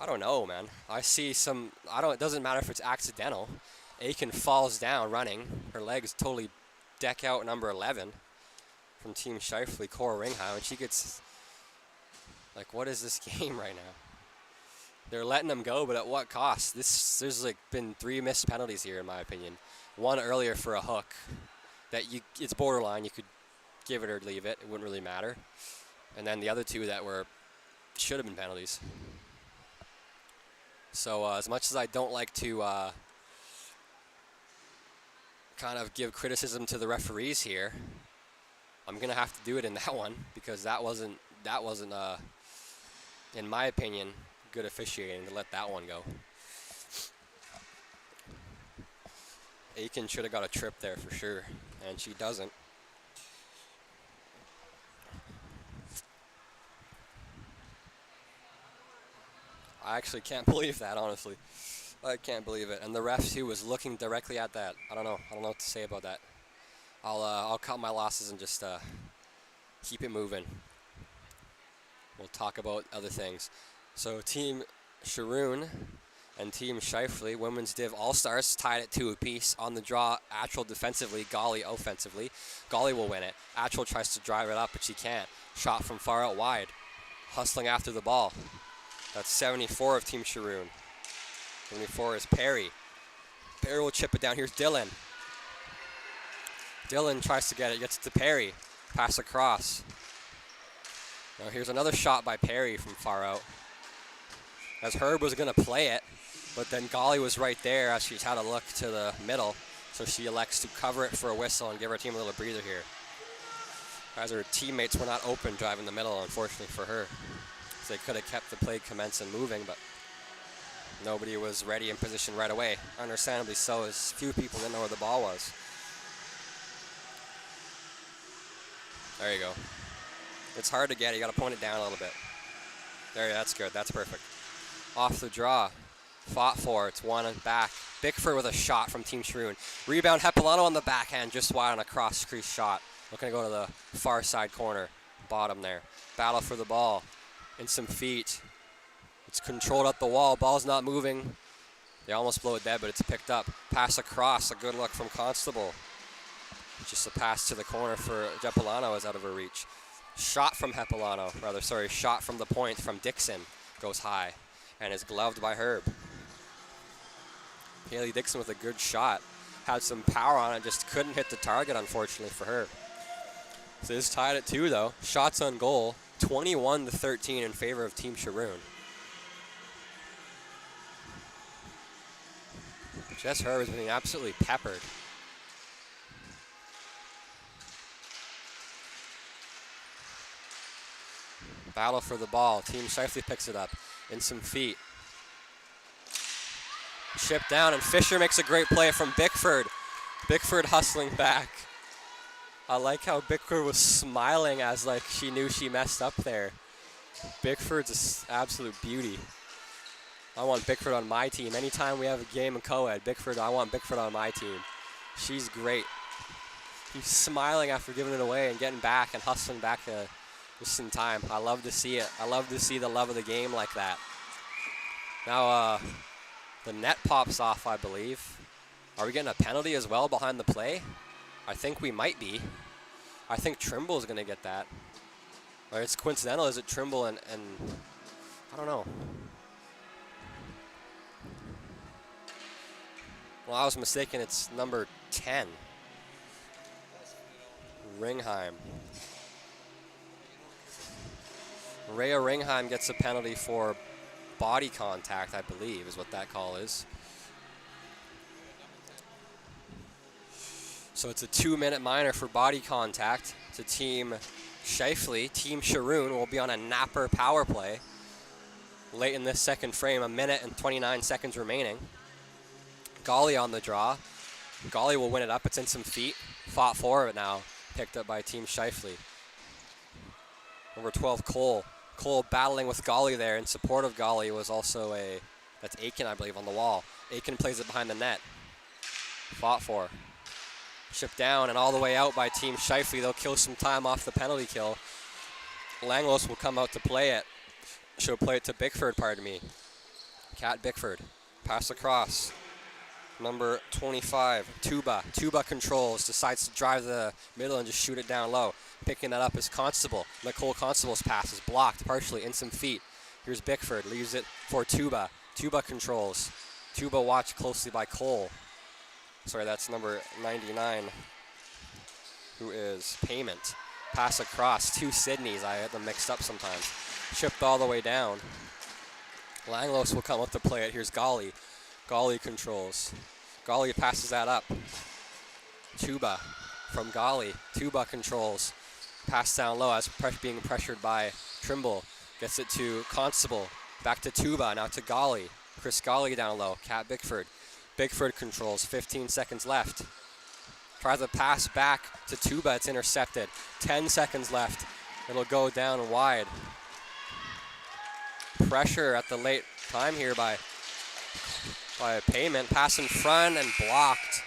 I don't know, man. I see some, it doesn't matter if it's accidental. Aiken falls down running. Her legs totally deck out number 11 from Team Scheifele, Cora Ringheim. And she gets, like, what is this game right now? They're letting them go, but at what cost? There's like been 3 missed penalties here, in my opinion. One earlier for a hook that it's borderline. You could give it or leave it. It wouldn't really matter. And then the other 2 that should have been penalties. So as much as I don't like to kind of give criticism to the referees here, I'm gonna have to do it in that one because that wasn't in my opinion, good officiating to let that one go. Aiken should have got a trip there for sure, and she doesn't. I actually can't believe that, honestly. I can't believe it. And the ref, too, was looking directly at that. I don't know what to say about that. I'll cut my losses and just keep it moving. We'll talk about other things. So Team Sharun and Team Scheifele, Women's Div All-Stars, tied it 2 apiece. On the draw, Atchel defensively, Golly offensively. Golly will win it. Atchel tries to drive it up, but she can't. Shot from far out wide. Hustling after the ball. That's 74 of Team Sharun. 74 is Perry. Perry will chip it down. Here's Dylan. Dylan tries to get it, gets it to Perry. Pass across. Now here's another shot by Perry from far out. As Herb was going to play it, but then Golly was right there as she's had a look to the middle, so she elects to cover it for a whistle and give her team a little breather here. As her teammates were not open driving the middle, unfortunately for her. So they could have kept the play commenced and moving, but nobody was ready in position right away. Understandably so, as few people didn't know where the ball was. There you go. It's hard to get. You got to point it down a little bit. There, that's good. That's perfect. Off the draw. Fought for. It's one and back. Bickford with a shot from Team Sharun. Rebound, Hepilano on the backhand, just wide on a cross-crease shot. Looking to go to the far side corner. Bottom there. Battle for the ball. In some feet. It's controlled up the wall. Ball's not moving. They almost blow it dead, but it's picked up. Pass across. A good look from Constable. Just a pass to the corner for Hepilano is out of her reach. Shot from shot from the point from Dixon goes high and is gloved by Herb. Haley Dixon with a good shot. Had some power on it, just couldn't hit the target, unfortunately for her. So this is tied at 2, though. Shots on goal, 21-13 in favor of Team Sharun. Jess Herb is being absolutely peppered. Battle for the ball. Team Scheifele picks it up in some feet. Shipped down, and Fisher makes a great play from Bickford. Bickford hustling back. I like how Bickford was smiling as like she knew she messed up there. Bickford's an absolute beauty. I want Bickford on my team. Anytime we have a game in co-ed, I want Bickford on my team. She's great. He's smiling after giving it away and getting back and hustling back just in time. I love to see it. I love to see the love of the game like that. Now the net pops off, I believe. Are we getting a penalty as well behind the play? I think we might be. I think Trimble is going to get that. Or it's coincidental. Is it Trimble and I don't know. Well, I was mistaken. It's number 10. Ringheim. Rhea Ringheim gets a penalty for body contact, I believe, is what that call is. So it's a 2-minute minor for body contact to Team Scheifele. Team Sharun will be on a napper power play late in this second frame, 1 minute and 29 seconds remaining. Golly on the draw. Golly will win it up. It's in some feet. Fought for it now. Picked up by Team Scheifele. Number 12, Cole. Cole battling with Golly there. In support of Golly was also that's Aiken, I believe, on the wall. Aiken plays it behind the net. Fought for. Shipped down and all the way out by Team Scheifele. They'll kill some time off the penalty kill. Langlos will come out to play it. She'll play it to Bickford, pardon me. Kat Bickford. Pass across. Number 25, Tuba. Tuba controls, decides to drive the middle and just shoot it down low. Picking that up is Constable. Nicole Constable's pass is blocked partially in some feet. Here's Bickford, leaves it for Tuba. Tuba controls. Tuba watched closely by Cole. Sorry, that's number 99, who is Payment. Pass across, 2 Sydneys. I get them mixed up sometimes. Chipped all the way down. Langlos will come up to play it. Here's Golly. Golly controls. Golly passes that up. Tuba from Golly. Tuba controls. Pass down low as being pressured by Trimble. Gets it to Constable. Back to Tuba, now to Golly. Chris Golly down low. Cat Bickford. Bickford controls, 15 seconds left. Tries to pass back to Tuba, it's intercepted. 10 seconds left. It'll go down wide. Pressure at the late time here by Payment. Pass in front and blocked.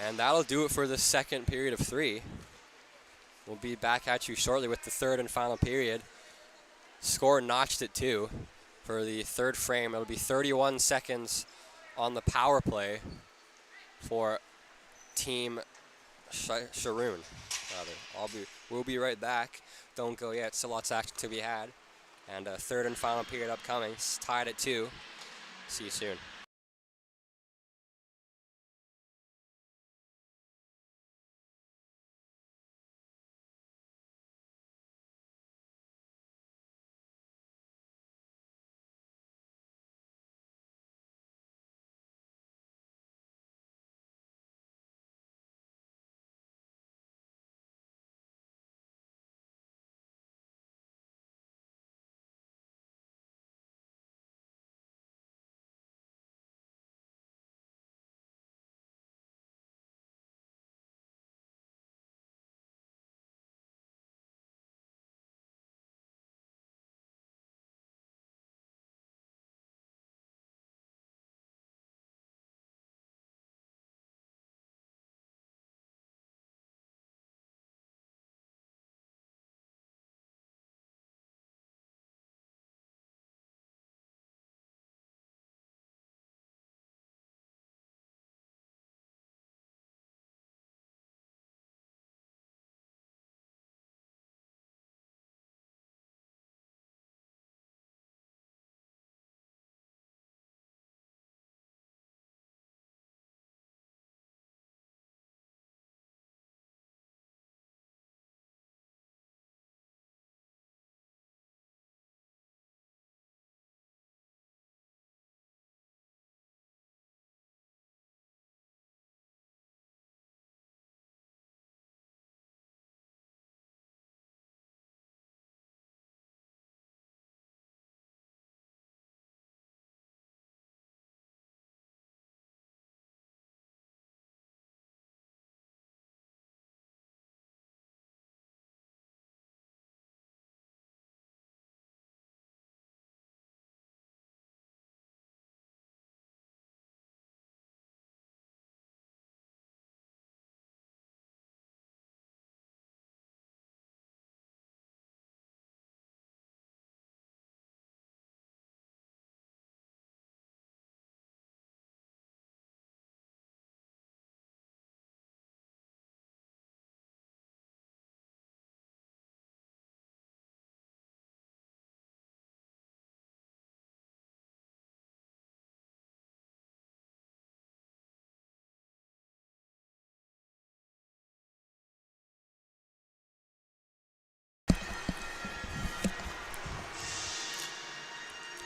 And that'll do it for the second period of 3. We'll be back at you shortly with the third and final period. Score notched it too. For the third frame, it'll be 31 seconds on the power play for Team Sharun. We'll be right back. Don't go yet. Still lots of action to be had. And a third and final period upcoming. It's tied at 2. See you soon.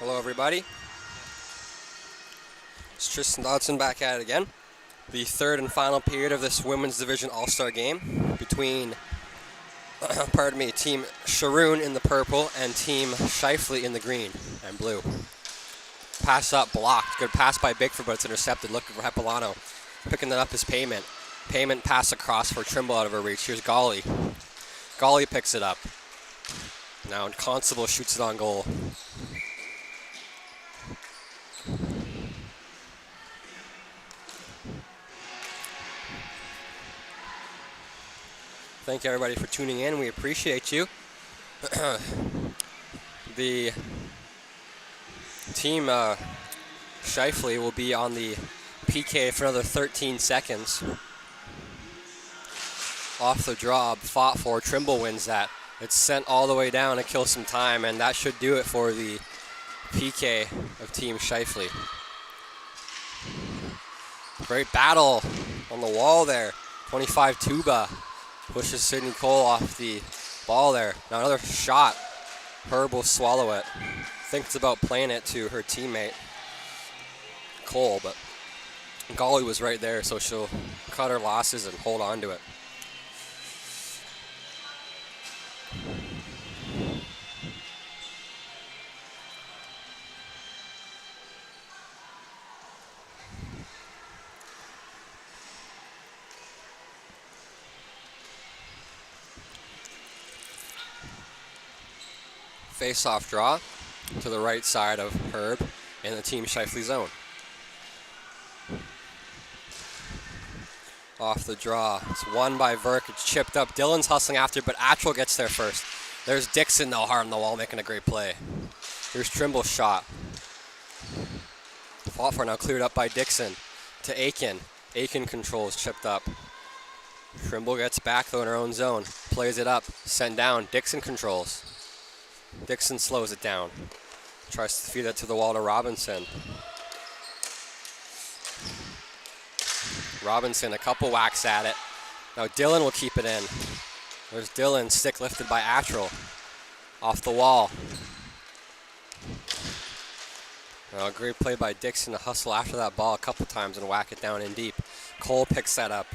Hello, everybody. It's Tristan Dodson back at it again. The third and final period of this Women's Division All-Star game between, Team Sharun in the purple and Team Scheifele in the green and blue. Pass up, blocked. Good pass by Bickford, but it's intercepted. Looking for Hepilano. Picking that up is Payment. Payment pass across for Trimble out of her reach. Here's Golly. Golly picks it up. Now Constable shoots it on goal. Thank you, everybody, for tuning in. We appreciate you. The team Scheifele will be on the PK for another 13 seconds. Off the draw, fought for. Trimble wins that. It's sent all the way down to kill some time, and that should do it for the PK of Team Scheifele. Great battle on the wall there. 25 Tuba. Pushes Sidney Cole off the ball there. Now another shot. Herb will swallow it. Thinks about playing it to her teammate, Cole, but Golly was right there, so she'll cut her losses and hold on to it. Face-off draw to the right side of Herb in the Team Scheifele zone. Off the draw. It's won by Verk. It's chipped up. Dylan's hustling after, but Atchell gets there first. There's Dixon, though, hard on the wall, making a great play. Here's Trimble's shot. Fought for now, cleared up by Dixon to Aiken. Aiken controls, chipped up. Trimble gets back, though, in her own zone. Plays it up, sent down. Dixon controls. Dixon slows it down. Tries to feed it to the wall to Robinson. Robinson, a couple whacks at it. Now Dylan will keep it in. There's Dylan, stick lifted by Attrell. Off the wall. Now a great play by Dixon to hustle after that ball a couple times and whack it down in deep. Cole picks that up.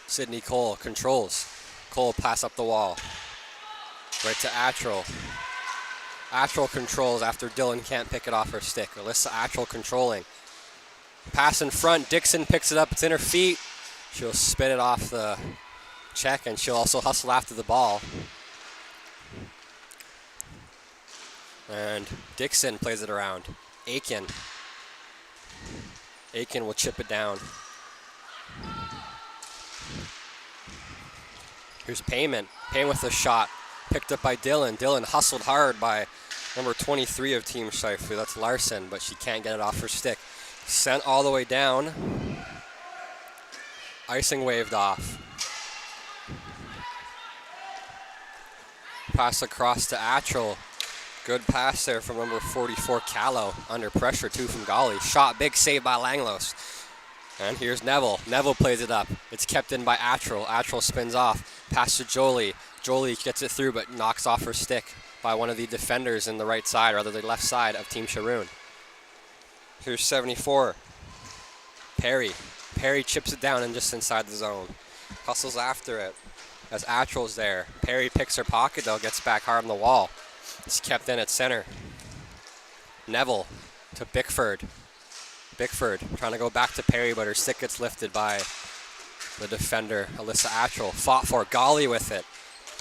Sydney Cole controls. Cole pass up the wall. Right to Attrell. Attrell controls after Dylan can't pick it off her stick. Alyssa Attrell controlling. Pass in front, Dixon picks it up, it's in her feet. She'll spit it off the check and she'll also hustle after the ball. And Dixon plays it around. Aiken. Aiken will chip it down. Here's Payment. Payment with a shot. Picked up by Dylan. Dylan hustled hard by number 23 of Team Scheifele. That's Larson, but she can't get it off her stick. Sent all the way down. Icing waved off. Pass across to Attrell. Good pass there from number 44, Callow. Under pressure, too, from Golly. Shot, big save by Langlos. And here's Neville. Neville plays it up. It's kept in by Attrell. Attrell spins off. Pass to Jolie. Jolie gets it through, but knocks off her stick by one of the defenders in the right side, or rather the left side of Team Sharun. Here's 74. Perry. Perry chips it down and just inside the zone. Hustles after it as Attrell's there. Perry picks her pocket, though, gets back hard on the wall. It's kept in at center. Neville to Bickford. Bickford trying to go back to Perry, but her stick gets lifted by the defender, Alyssa Attrell. Fought for Golly with it.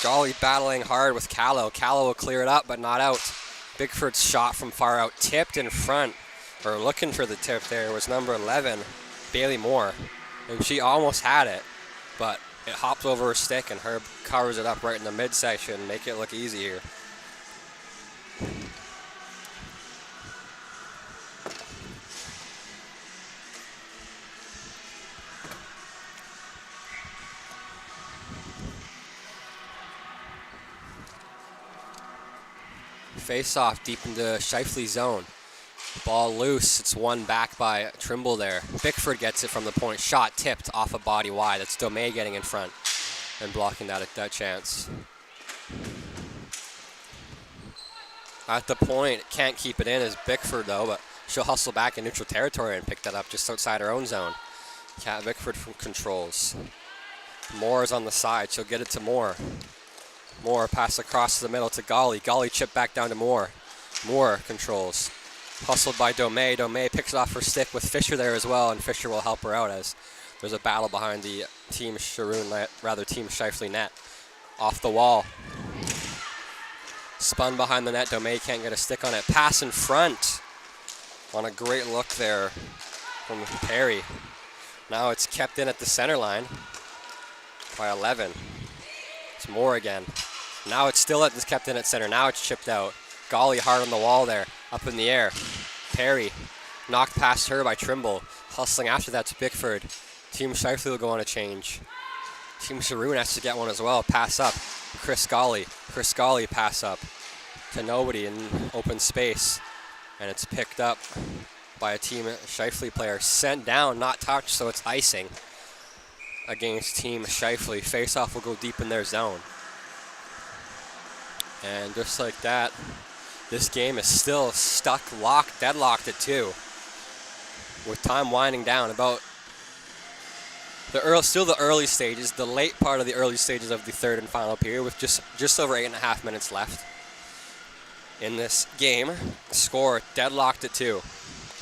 Golly battling hard with Callow. Callow will clear it up, but not out. Bickford's shot from far out, tipped in front, or looking for the tip there, was number 11, Bailey Moore. And she almost had it, but it hops over her stick, and Herb covers it up right in the midsection, make it look easy here. Face off deep into Scheifele zone. Ball loose. It's won back by Trimble there. Bickford gets it from the point. Shot tipped off a body wide. That's Domay getting in front and blocking that chance. At the point, can't keep it in is Bickford though, but she'll hustle back in neutral territory and pick that up just outside her own zone. Kat Bickford from controls. Moore is on the side. She'll get it to Moore. Moore pass across the middle to Golly. Golly chip back down to Moore. Moore controls. Hustled by Domay. Domay picks it off her stick with Fisher there as well, and Fisher will help her out as there's a battle behind the Team Sharun net, rather Team Scheifele net. Off the wall. Spun behind the net. Domay can't get a stick on it. Pass in front. On a great look there from Perry. Now it's kept in at the center line by 11. It's Moore again. Now it's still kept in at center. Now it's chipped out. Golly hard on the wall there, up in the air. Perry knocked past her by Trimble. Hustling after that to Bickford. Team Scheifele will go on a change. Team Sharun has to get one as well. Pass up. Chris Golly. Chris Golly pass up to nobody in open space. And it's picked up by a Team Scheifele player. Sent down, not touched, so it's icing against Team Scheifele. Face-off will go deep in their zone. And just like that, this game is still stuck, deadlocked at 2. With time winding down, about still the early stages, the late part of the early stages of the third and final period, with just over 8.5 minutes left in this game. Score deadlocked at 2.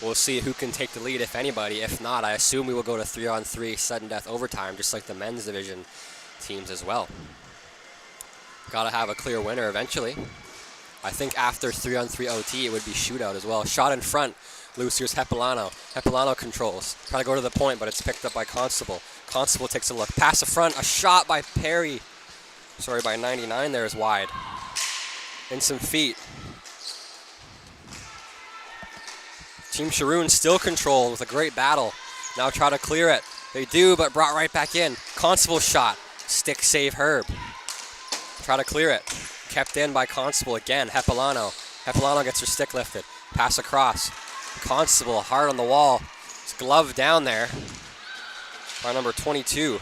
We'll see who can take the lead, if anybody. If not, I assume we will go to 3-on-3 sudden death overtime, just like the men's division teams as well. Got to have a clear winner eventually. I think after 3-on-3 OT, it would be shootout as well. Shot in front, loose. Here's Hepilano. Hepilano controls. Try to go to the point, but it's picked up by Constable. Constable takes a look. Pass the front, a shot by Perry. Sorry, by 99 there is wide. In some feet. Team Sharun still controlled with a great battle. Now try to clear it. They do, but brought right back in. Constable shot. Stick save Herb. Try to clear it. Kept in by Constable again. Hepilano. Hepilano gets her stick lifted. Pass across. Constable hard on the wall. It's glove down there by number 22.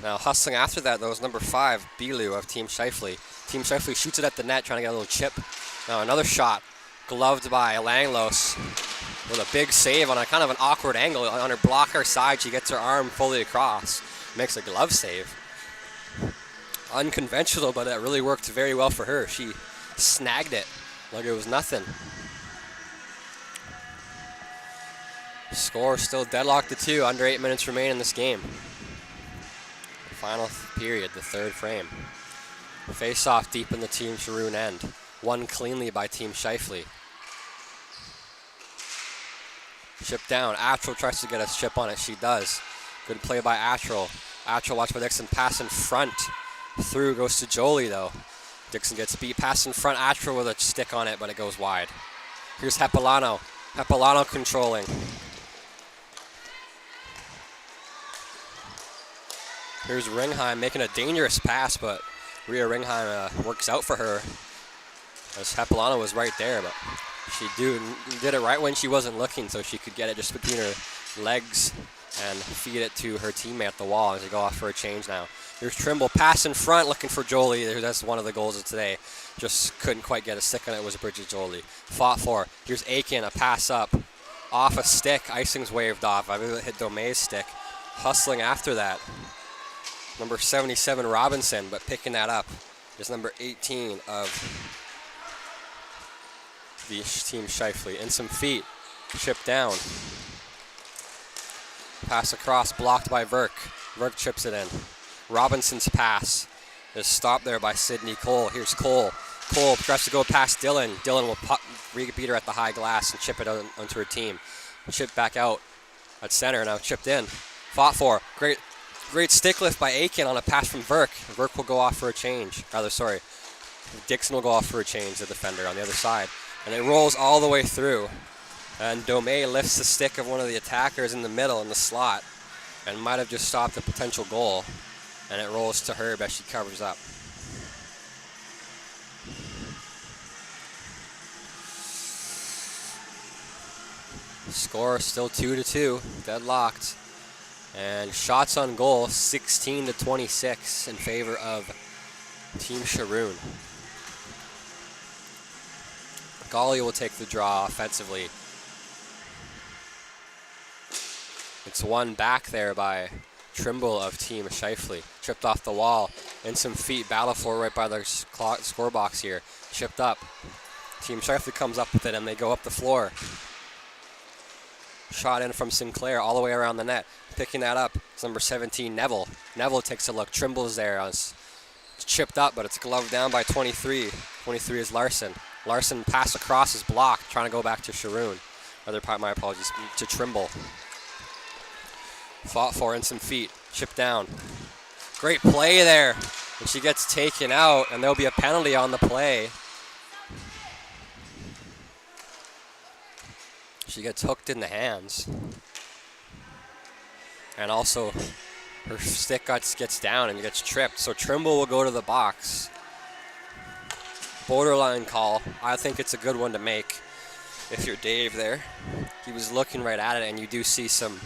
Now hustling after that, though, is number 5, Bilu of Team Scheifele. Team Scheifele shoots it at the net, trying to get a little chip. Now another shot. Gloved by Langlos with a big save on a kind of an awkward angle. On her blocker side, she gets her arm fully across. Makes a glove save. Unconventional, but it really worked very well for her. She snagged it like it was nothing. Score still deadlocked at 2. Under 8 minutes remain in this game. The final period, the third frame. Face off deep in the Team Sharun end. Won cleanly by Team Scheifele. Chip down. Attrell tries to get a chip on it. She does. Good play by Attrell. Attrell watched by Dixon. Pass in front. Through goes to Jolie, though. Dixon gets beat. Pass in front. Attrell with a stick on it, but it goes wide. Here's Hepilano. Hepilano controlling. Here's Ringheim making a dangerous pass, but Rhea Ringheim works out for her. As Hepilano was right there, but she did it right when she wasn't looking, so she could get it just between her legs and feed it to her teammate at the wall as they go off for a change now. Here's Trimble, pass in front, looking for Jolie. That's one of the goals of today. Just couldn't quite get a stick on it. It was Bridget Jolie. Fought for. Here's Aiken, a pass up. Off a stick, icing's waved off. I believe it hit Dome's stick. Hustling after that. Number 77, Robinson, but picking that up is number 18 of the Team Scheifele. In some feet, chip down. Pass across, blocked by Verk. Verk chips it in. Robinson's pass is stopped there by Sydney Cole. Here's Cole. Cole tries to go past Dylan. Dylan will beat her at the high glass and chip it onto her team. Chip back out at center, now chipped in. Fought for. Great stick lift by Aiken on a pass from Verk. Verk will go off for a change. Dixon will go off for a change, the defender on the other side. And it rolls all the way through. And Dome lifts the stick of one of the attackers in the middle in the slot and might have just stopped a potential goal. And it rolls to Herb as she covers up. Score still 2-2, deadlocked. And shots on goal, 16-26 in favor of Team Sharun. Golly will take the draw offensively. It's won back there by Trimble of Team Scheifele. Tripped off the wall. In some feet, battle for right by the score box here. Chipped up. Team Scheifele comes up with it and they go up the floor. Shot in from Sinclair all the way around the net. Picking that up is number 17, Neville. Neville takes a look. Trimble's there. It's chipped up, but it's gloved down by 23. 23 is Larson. Larson pass across is blocked, trying to go back to Sharun. My apologies, to Trimble. Fought for in some feet. Chipped down. Great play there. And she gets taken out, and there'll be a penalty on the play. She gets hooked in the hands. And also, her stick gets down and gets tripped. So Trimble will go to the box. Borderline call. I think it's a good one to make if you're Dave there. He was looking right at it, and you do see some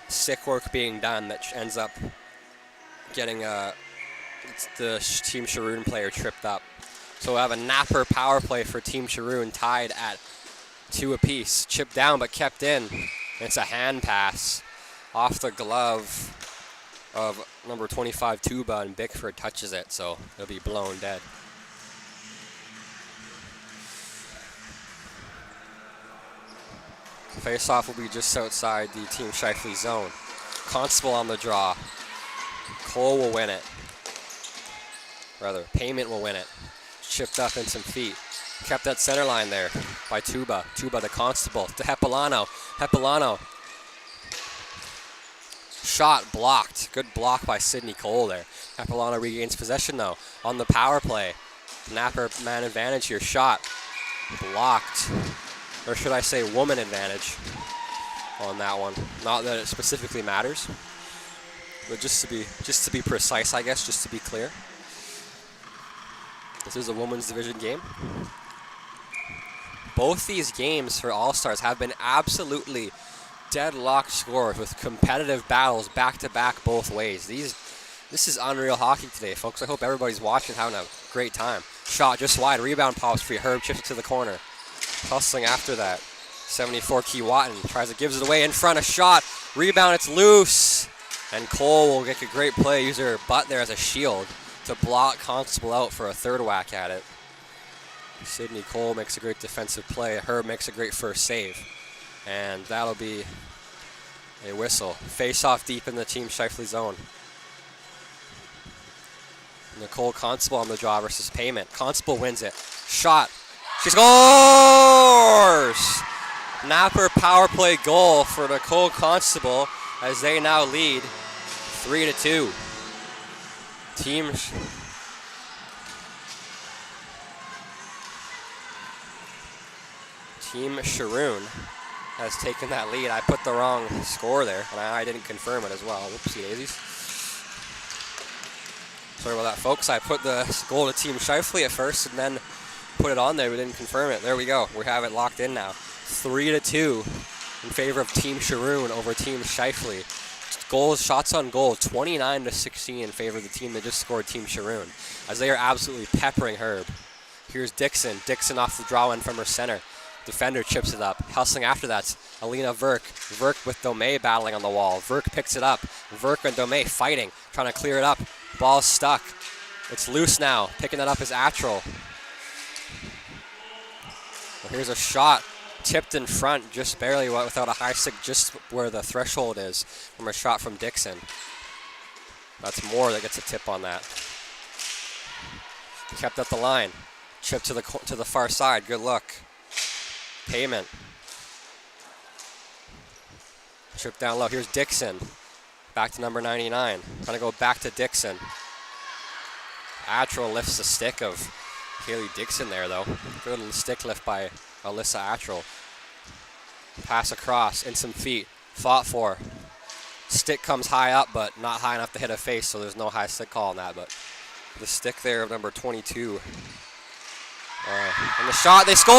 sick work being done that ends up getting the Team Sharun player tripped up. So we'll have a napper power play for Team Sharun tied at 2 apiece. Chipped down but kept in. It's a hand pass off the glove of number 25 Tuba, and Bickford touches it, so it'll be blown dead. Face-off will be just outside the Team Scheifele zone. Constable on the draw. Cole will win it. Rather, Payment will win it. Chipped up in some feet. Kept that center line there by Tuba. Tuba to Constable to Hepilano. Hepilano. Shot blocked. Good block by Sidney Cole there. Hepilano regains possession though on the power play. Napper man advantage here. Shot blocked. Or should I say woman advantage on that one. Not that it specifically matters. But just to be precise, I guess, just to be clear. This is a women's division game. Both these games for All-Stars have been absolutely deadlocked scores with competitive battles back-to-back both ways. This is unreal hockey today, folks. I hope everybody's watching, having a great time. Shot just wide, rebound pops free. Herb chips it to the corner. Hustling after that. 74 Keewatin gives it away in front, a shot. Rebound, it's loose. And Cole will get a great play, use her butt there as a shield to block Constable out for a third whack at it. Sidney Cole makes a great defensive play. Herb makes a great first save. And that'll be a whistle. Face off deep in the Team Scheifele zone. Nicole Constable on the draw versus Payment. Constable wins it. Shot. She scores! Napper power play goal for Nicole Constable as they now lead 3-2. Team Sharun has taken that lead. I put the wrong score there, and I didn't confirm it as well. Whoopsie daisies. Sorry about that, folks. I put the goal to Team Scheifele at first and then put it on there. We didn't confirm it. There we go. We have it locked in now. 3-2 in favor of Team Sharun over Team Scheifele. Goals, shots on goal, 29-16 in favor of the team that just scored, Team Sharun, as they are absolutely peppering Herb. Here's Dixon. Dixon off the draw in from her center. Defender chips it up. Hustling after that, Alina Verk. Verk with Domey battling on the wall. Verk picks it up. Verk and Domey fighting, trying to clear it up. Ball's stuck. It's loose now. Picking that up is Attrell. Well, here's a shot. Tipped in front, just barely without a high stick, just where the threshold is from a shot from Dixon. That's Moore that gets a tip on that. Kept up the line. Chip to the far side. Good look. Payment. Chip down low. Here's Dixon. Back to number 99. Trying to go back to Dixon. Attrell lifts the stick of Kaylee Dixon there, though. Good little stick lift by Alyssa Attrell. Pass across, in some feet, fought for. Stick comes high up, but not high enough to hit a face, so there's no high stick call on that. But the stick there of number 22. And the shot, they score!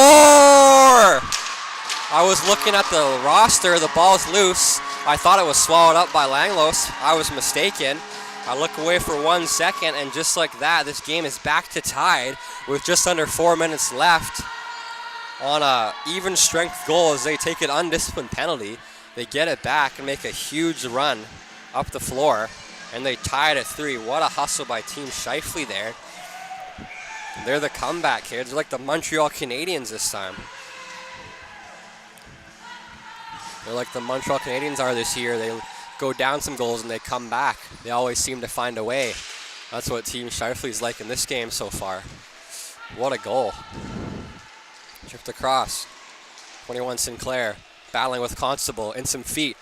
I was looking at the roster, the ball's loose. I thought it was swallowed up by Langlos. I was mistaken. I look away for 1 second, and just like that, this game is back to tied with just under 4 minutes left. On a even strength goal as they take an undisciplined penalty. They get it back and make a huge run up the floor, and they tie it at 3. What a hustle by Team Scheifele there. They're the comeback kids. They're like the Montreal Canadiens this time. They're like the Montreal Canadiens are this year. They go down some goals and they come back. They always seem to find a way. That's what Team Scheifele is like in this game so far. What a goal. Chipped across. 21 Sinclair battling with Constable in some feet.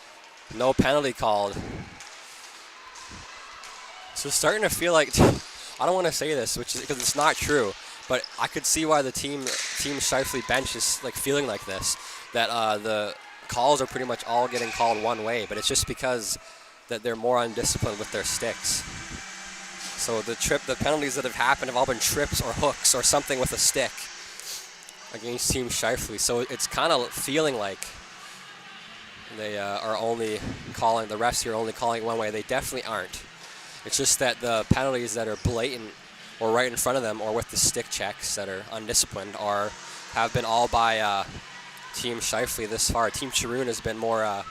No penalty called. So starting to feel like, I don't want to say this, which is because it's not true, but I could see why the Team Scheifele bench is like feeling like this. That the calls are pretty much all getting called one way, but it's just because that they're more undisciplined with their sticks. So the penalties that have happened have all been trips or hooks or something with a stick against Team Scheifele. So it's kind of feeling like they are only calling, the refs here are only calling it one way. They definitely aren't. It's just that the penalties that are blatant or right in front of them or with the stick checks that are undisciplined have been all by Team Scheifele this far. Team Sharun has been more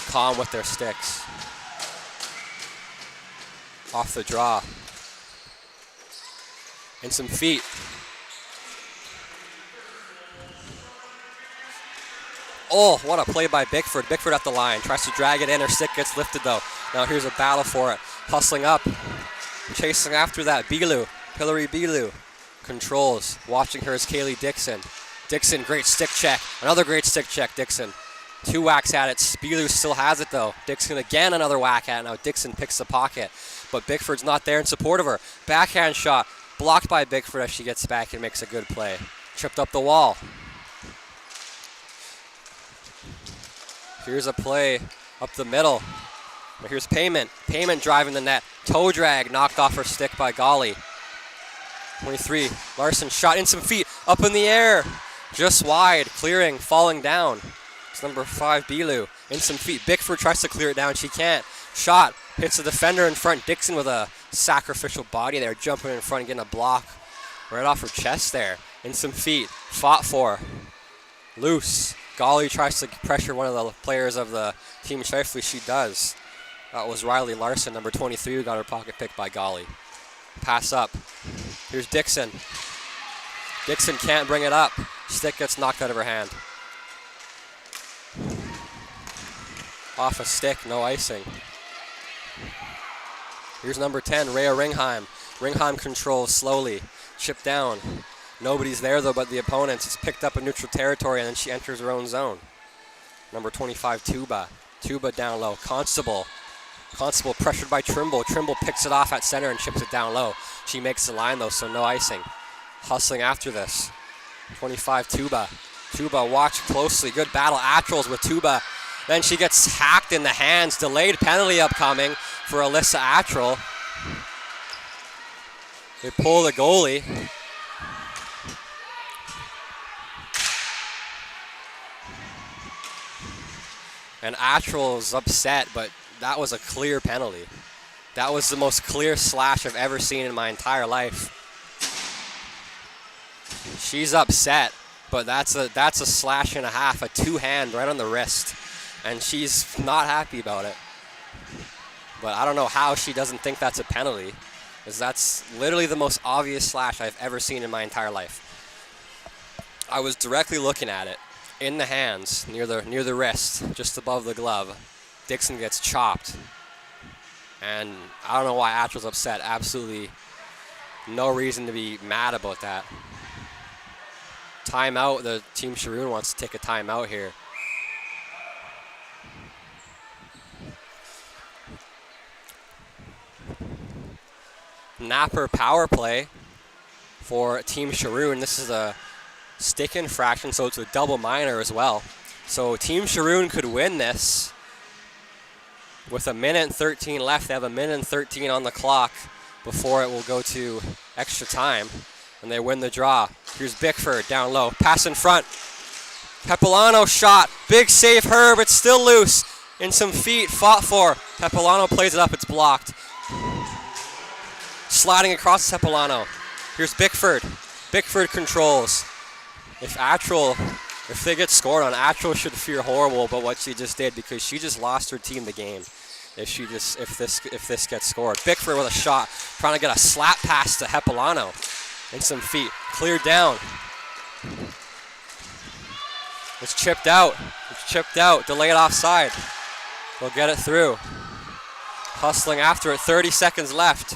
calm with their sticks. Off the draw. And some feet. Oh, what a play by Bickford. Bickford at the line. Tries to drag it in. Her stick gets lifted, though. Now here's a battle for it. Hustling up. Chasing after that, Bilou, Hillary Bilou, controls. Watching her is Kaylee Dixon. Dixon, great stick check. Another great stick check, Dixon. 2 whacks at it. Bilou still has it though. Dixon again, another whack at it. Now Dixon picks the pocket, but Bickford's not there in support of her. Backhand shot, blocked by Bickford as she gets back and makes a good play. Tripped up the wall. Here's a play up the middle. Here's Payment. Payment driving the net. Toe drag knocked off her stick by Golly. 23. Larson shot in some feet. Up in the air. Just wide. Clearing. Falling down. It's number 5, Bilou. In some feet. Bickford tries to clear it down. She can't. Shot. Hits the defender in front. Dixon with a sacrificial body there. Jumping in front and getting a block right off her chest there. In some feet. Fought for. Loose. Golly tries to pressure one of the players of the team Scheifele. She does. That was Riley Larson, number 23, who got her pocket picked by Golly. Pass up. Here's Dixon. Dixon can't bring it up. Stick gets knocked out of her hand. Off a stick, no icing. Here's number 10, Rhea Ringheim. Ringheim controls slowly. Chip down. Nobody's there though but the opponents. It's picked up in neutral territory and then she enters her own zone. Number 25, Tuba. Tuba down low. Constable. Constable pressured by Trimble. Trimble picks it off at center and chips it down low. She makes the line though, so no icing. Hustling after this. 25, Tuba. Tuba, watch closely. Good battle. Atrals with Tuba. Then she gets hacked in the hands. Delayed penalty upcoming for Alyssa Atral. They pull the goalie. And Atral is upset, but that was a clear penalty. That was the most clear slash I've ever seen in my entire life. She's upset, but that's a slash and a half, a 2-hand right on the wrist. And she's not happy about it. But I don't know how she doesn't think that's a penalty, because that's literally the most obvious slash I've ever seen in my entire life. I was directly looking at it. In the hands, near the wrist, just above the glove. Dixon gets chopped. And I don't know why Atral's upset. Absolutely no reason to be mad about that. Timeout. The team Sharun wants to take a timeout here. Napper power play for Team Sharun. This is a stick infraction, so it's a double minor as well. So Team Sharun could win this with 1:13 left. They have 1:13 on the clock before it will go to extra time, and they win the draw. Here's Bickford down low, pass in front. Pepolano shot, big save Herb, it's still loose. In some feet, fought for. Pepolano plays it up, it's blocked. Sliding across Pepolano. Here's Bickford. Bickford controls. If they get scored on, Atral should feel horrible about what she just did, because she just lost her team the game. If this gets scored. Bickford with a shot, trying to get a slap pass to Pepolano. In some feet, cleared down. It's chipped out. Delayed offside. They'll get it through. Hustling after it. 30 seconds left.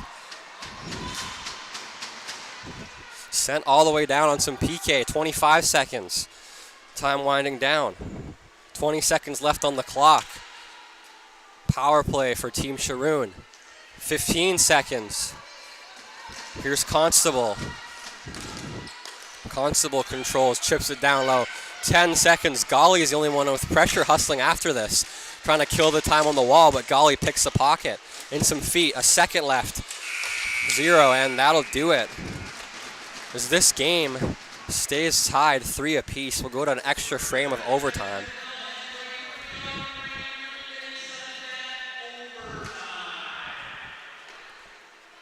Sent all the way down on some PK. 25 seconds. Time winding down. 20 seconds left on the clock. Power play for Team Sharun. 15 seconds. Here's Constable. Constable controls, chips it down low. 10 seconds. Golly is the only one with pressure hustling after this. Trying to kill the time on the wall, but Golly picks the pocket. In some feet. A second left. 0, and that'll do it. As this game stays tied 3 apiece, we'll go to an extra frame of overtime.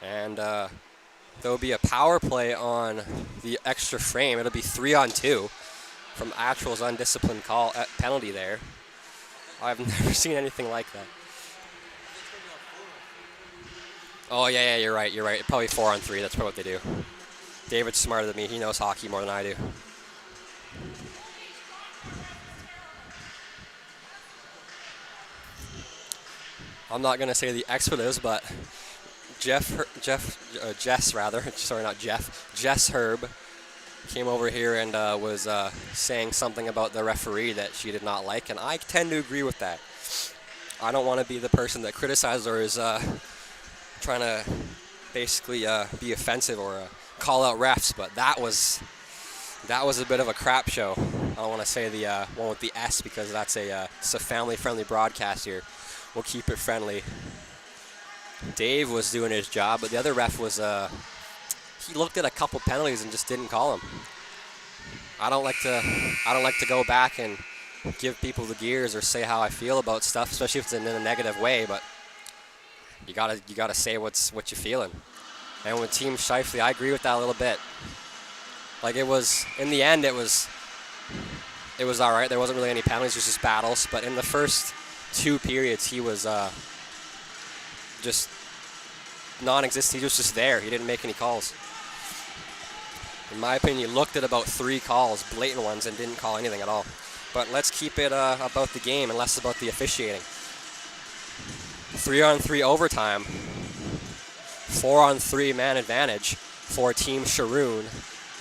And there'll be a power play on the extra frame. It'll be 3-on-2 from Atral's undisciplined call penalty there. I've never seen anything like that. Oh, yeah, you're right. Probably 4-on-3. That's probably what they do. David's smarter than me. He knows hockey more than I do. I'm not going to say the expletives, but Jess Herb came over here and was saying something about the referee that she did not like, and I tend to agree with that. I don't want to be the person that criticizes or is trying to basically be offensive or call out refs, but that was a bit of a crap show. I don't want to say the one with the S because it's a family-friendly broadcast here. We'll keep it friendly. Dave was doing his job, but the other ref was he looked at a couple penalties and just didn't call them. I don't like to go back and give people the gears or say how I feel about stuff, especially if it's in a negative way. But you gotta say what you're feeling. And with Team Scheifele, I agree with that a little bit. Like it was in the end, it was all right. There wasn't really any penalties, it was just battles. But in the first 2 periods, he was just non-existent. He was just there. He didn't make any calls. In my opinion, he looked at about 3 calls, blatant ones, and didn't call anything at all. But let's keep it about the game and less about the officiating. 3-on-3 overtime. 4-on-3 man advantage for Team Sharun,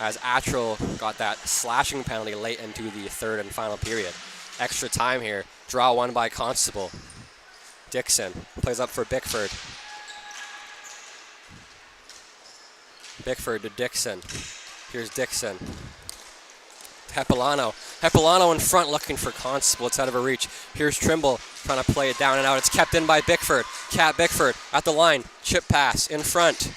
as Atril got that slashing penalty late into the 3rd and final period. Extra time here. Draw one by Constable. Dixon plays up for Bickford. Bickford to Dixon. Here's Dixon. Hepilano in front looking for Constable. It's out of her reach. Here's Trimble trying to play it down and out. It's kept in by Bickford. Cat Bickford at the line. Chip pass in front.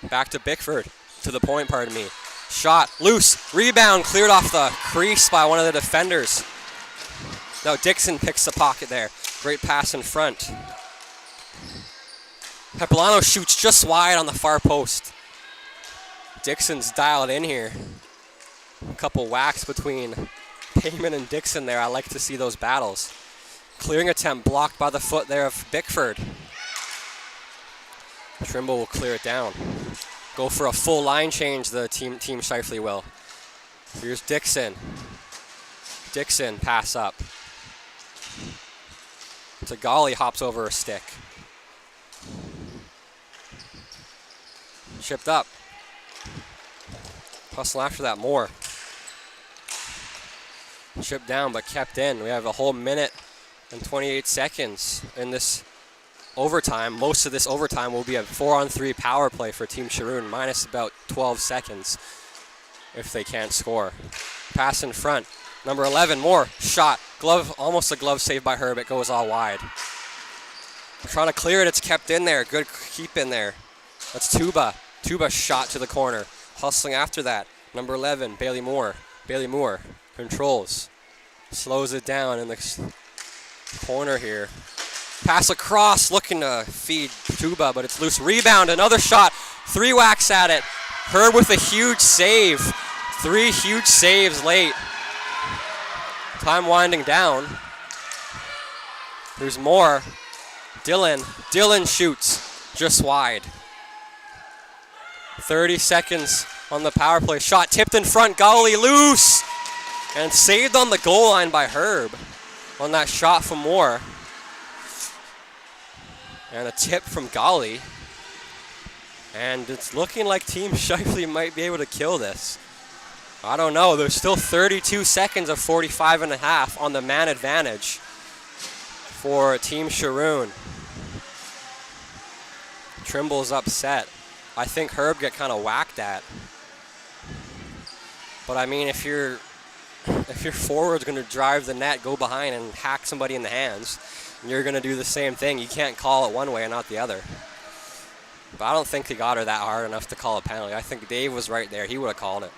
Back to Bickford. To the point, pardon me. Shot. Loose. Rebound. Cleared off the crease by one of the defenders. No, Dixon picks the pocket there. Great pass in front. Hepilano shoots just wide on the far post. Dixon's dialed in here. A couple whacks between Payman and Dixon there. I like to see those battles. Clearing attempt blocked by the foot there of Bickford. Trimble will clear it down. Go for a full line change, the team Scheifele will. Here's Dixon. Dixon pass up. Tagali hops over a stick. Chipped up. Hustle after that more. Chipped down but kept in. We have a whole minute and 28 seconds in this overtime. Most of this overtime will be a 4-on-3 power play for Team Sharun, minus about 12 seconds if they can't score. Pass in front. Number 11, more. Shot. Glove, almost a glove save by Herb. It goes all wide. Trying to clear it. It's kept in there. Good keep in there. That's Tuba. Tuba shot to the corner. Hustling after that. Number 11, Bailey Moore. Bailey Moore controls. Slows it down in the corner here. Pass across, looking to feed Tuba, but it's loose. Rebound, another shot. 3 whacks at it. Herb with a huge save. 3 huge saves late. Time winding down. There's more. Dylan shoots just wide. 30 seconds on the power play. Shot tipped in front. Golly loose. And saved on the goal line by Herb on that shot from Moore. And a tip from Golly. And it's looking like Team Scheifele might be able to kill this. I don't know. There's still 32 seconds of 45 and a half on the man advantage for Team Sharun. Trimble's upset. I think Herb got kind of whacked at. But I mean, if your forward's going to drive the net, go behind and hack somebody in the hands, you're going to do the same thing. You can't call it one way and not the other. But I don't think he got her that hard enough to call a penalty. I think Dave was right there. He would have called it.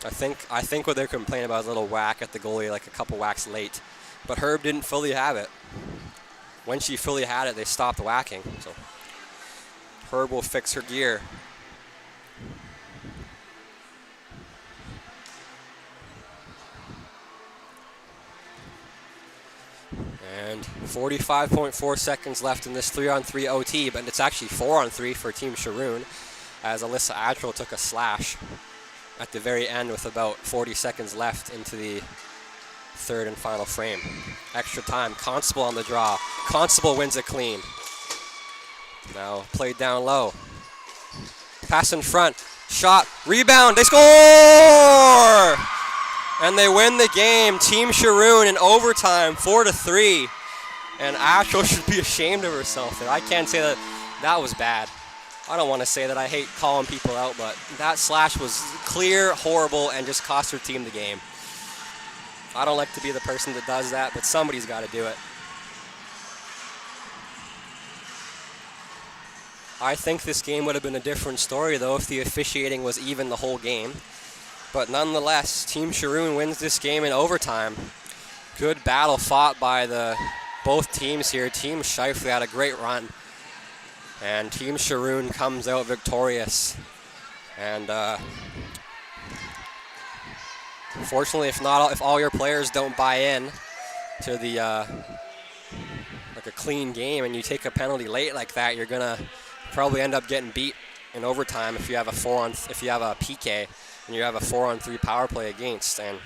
I think what they're complaining about is a little whack at the goalie, like a couple whacks late. But Herb didn't fully have it. When she fully had it, they stopped whacking. So Herb will fix her gear. And 45.4 seconds left in this 3-on-3 OT, but it's actually 4-on-3 for Team Sharun, as Alyssa Atril took a slash at the very end with about 40 seconds left into the 3rd and final frame. Extra time. Constable on the draw. Constable wins it clean. Now played down low. Pass in front. Shot. Rebound. They score! And they win the game. Team Sharun in overtime, 4-3. And Astro should be ashamed of herself. And I can't say that was bad. I don't want to say that I hate calling people out, but that slash was clear, horrible, and just cost her team the game. I don't like to be the person that does that, but somebody's got to do it. I think this game would have been a different story, though, if the officiating was even the whole game. But nonetheless, Team Sharun wins this game in overtime. Good battle fought by both teams here. Team Scheifele had a great run, and Team Sharun comes out victorious. And unfortunately, if all your players don't buy in to the like a clean game, and you take a penalty late like that, you're gonna probably end up getting beat in overtime if you have a PK and you have a 4-on-3 power play against. And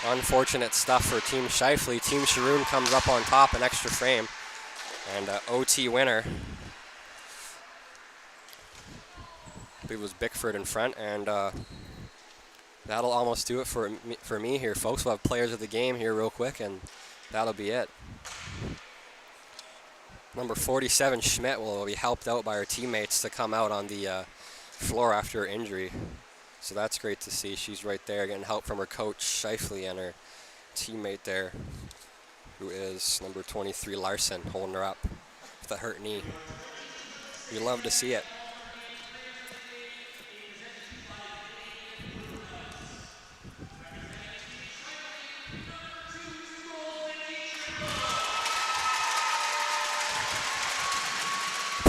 unfortunate stuff for Team Scheifele. Team Sharun comes up on top, an extra frame, and OT winner. I believe it was Bickford in front, and that'll almost do it for me here, folks. We'll have players of the game here real quick, and that'll be it. Number 47, Schmidt, will be helped out by her teammates to come out on the floor after her injury. So that's great to see. She's right there getting help from her coach, Scheifele, and her teammate there, who is number 23, Larson, holding her up with a hurt knee. You love to see it.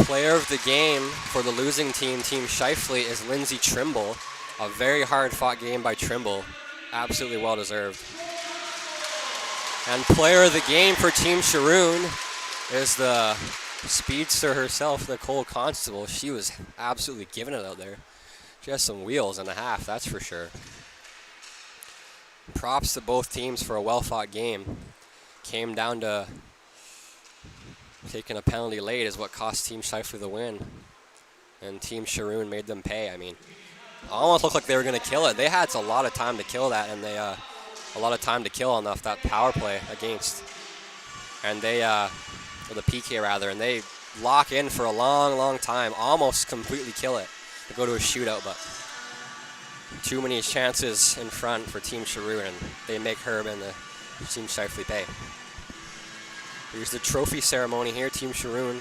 Player of the game for the losing team, Team Scheifele, is Lindsay Trimble. A very hard-fought game by Trimble. Absolutely well-deserved. And player of the game for Team Sharun is the speedster herself, Nicole Constable. She was absolutely giving it out there. She has some wheels and a half, that's for sure. Props to both teams for a well-fought game. Came down to taking a penalty late is what cost Team Scheifele the win. And Team Sharun made them pay. I mean, almost looked like they were going to kill it. They had a lot of time to kill that, and they a lot of time to kill on that power play against. And they, or the PK rather, and they lock in for a long, long time, almost completely kill it to go to a shootout, but too many chances in front for Team Sharun, and they make Herb and the Team Scheifele pay. Here's the trophy ceremony here. Team Sharun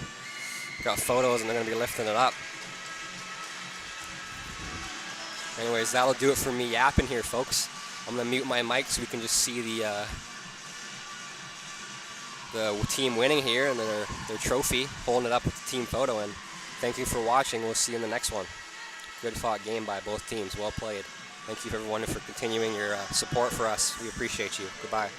got photos, and they're going to be lifting it up. Anyways, that'll do it for me yapping here, folks. I'm going to mute my mic so we can just see the team winning here and their trophy, holding it up with the team photo. And thank you for watching. We'll see you in the next one. Good fought game by both teams. Well played. Thank you, everyone, for continuing your support for us. We appreciate you. Goodbye.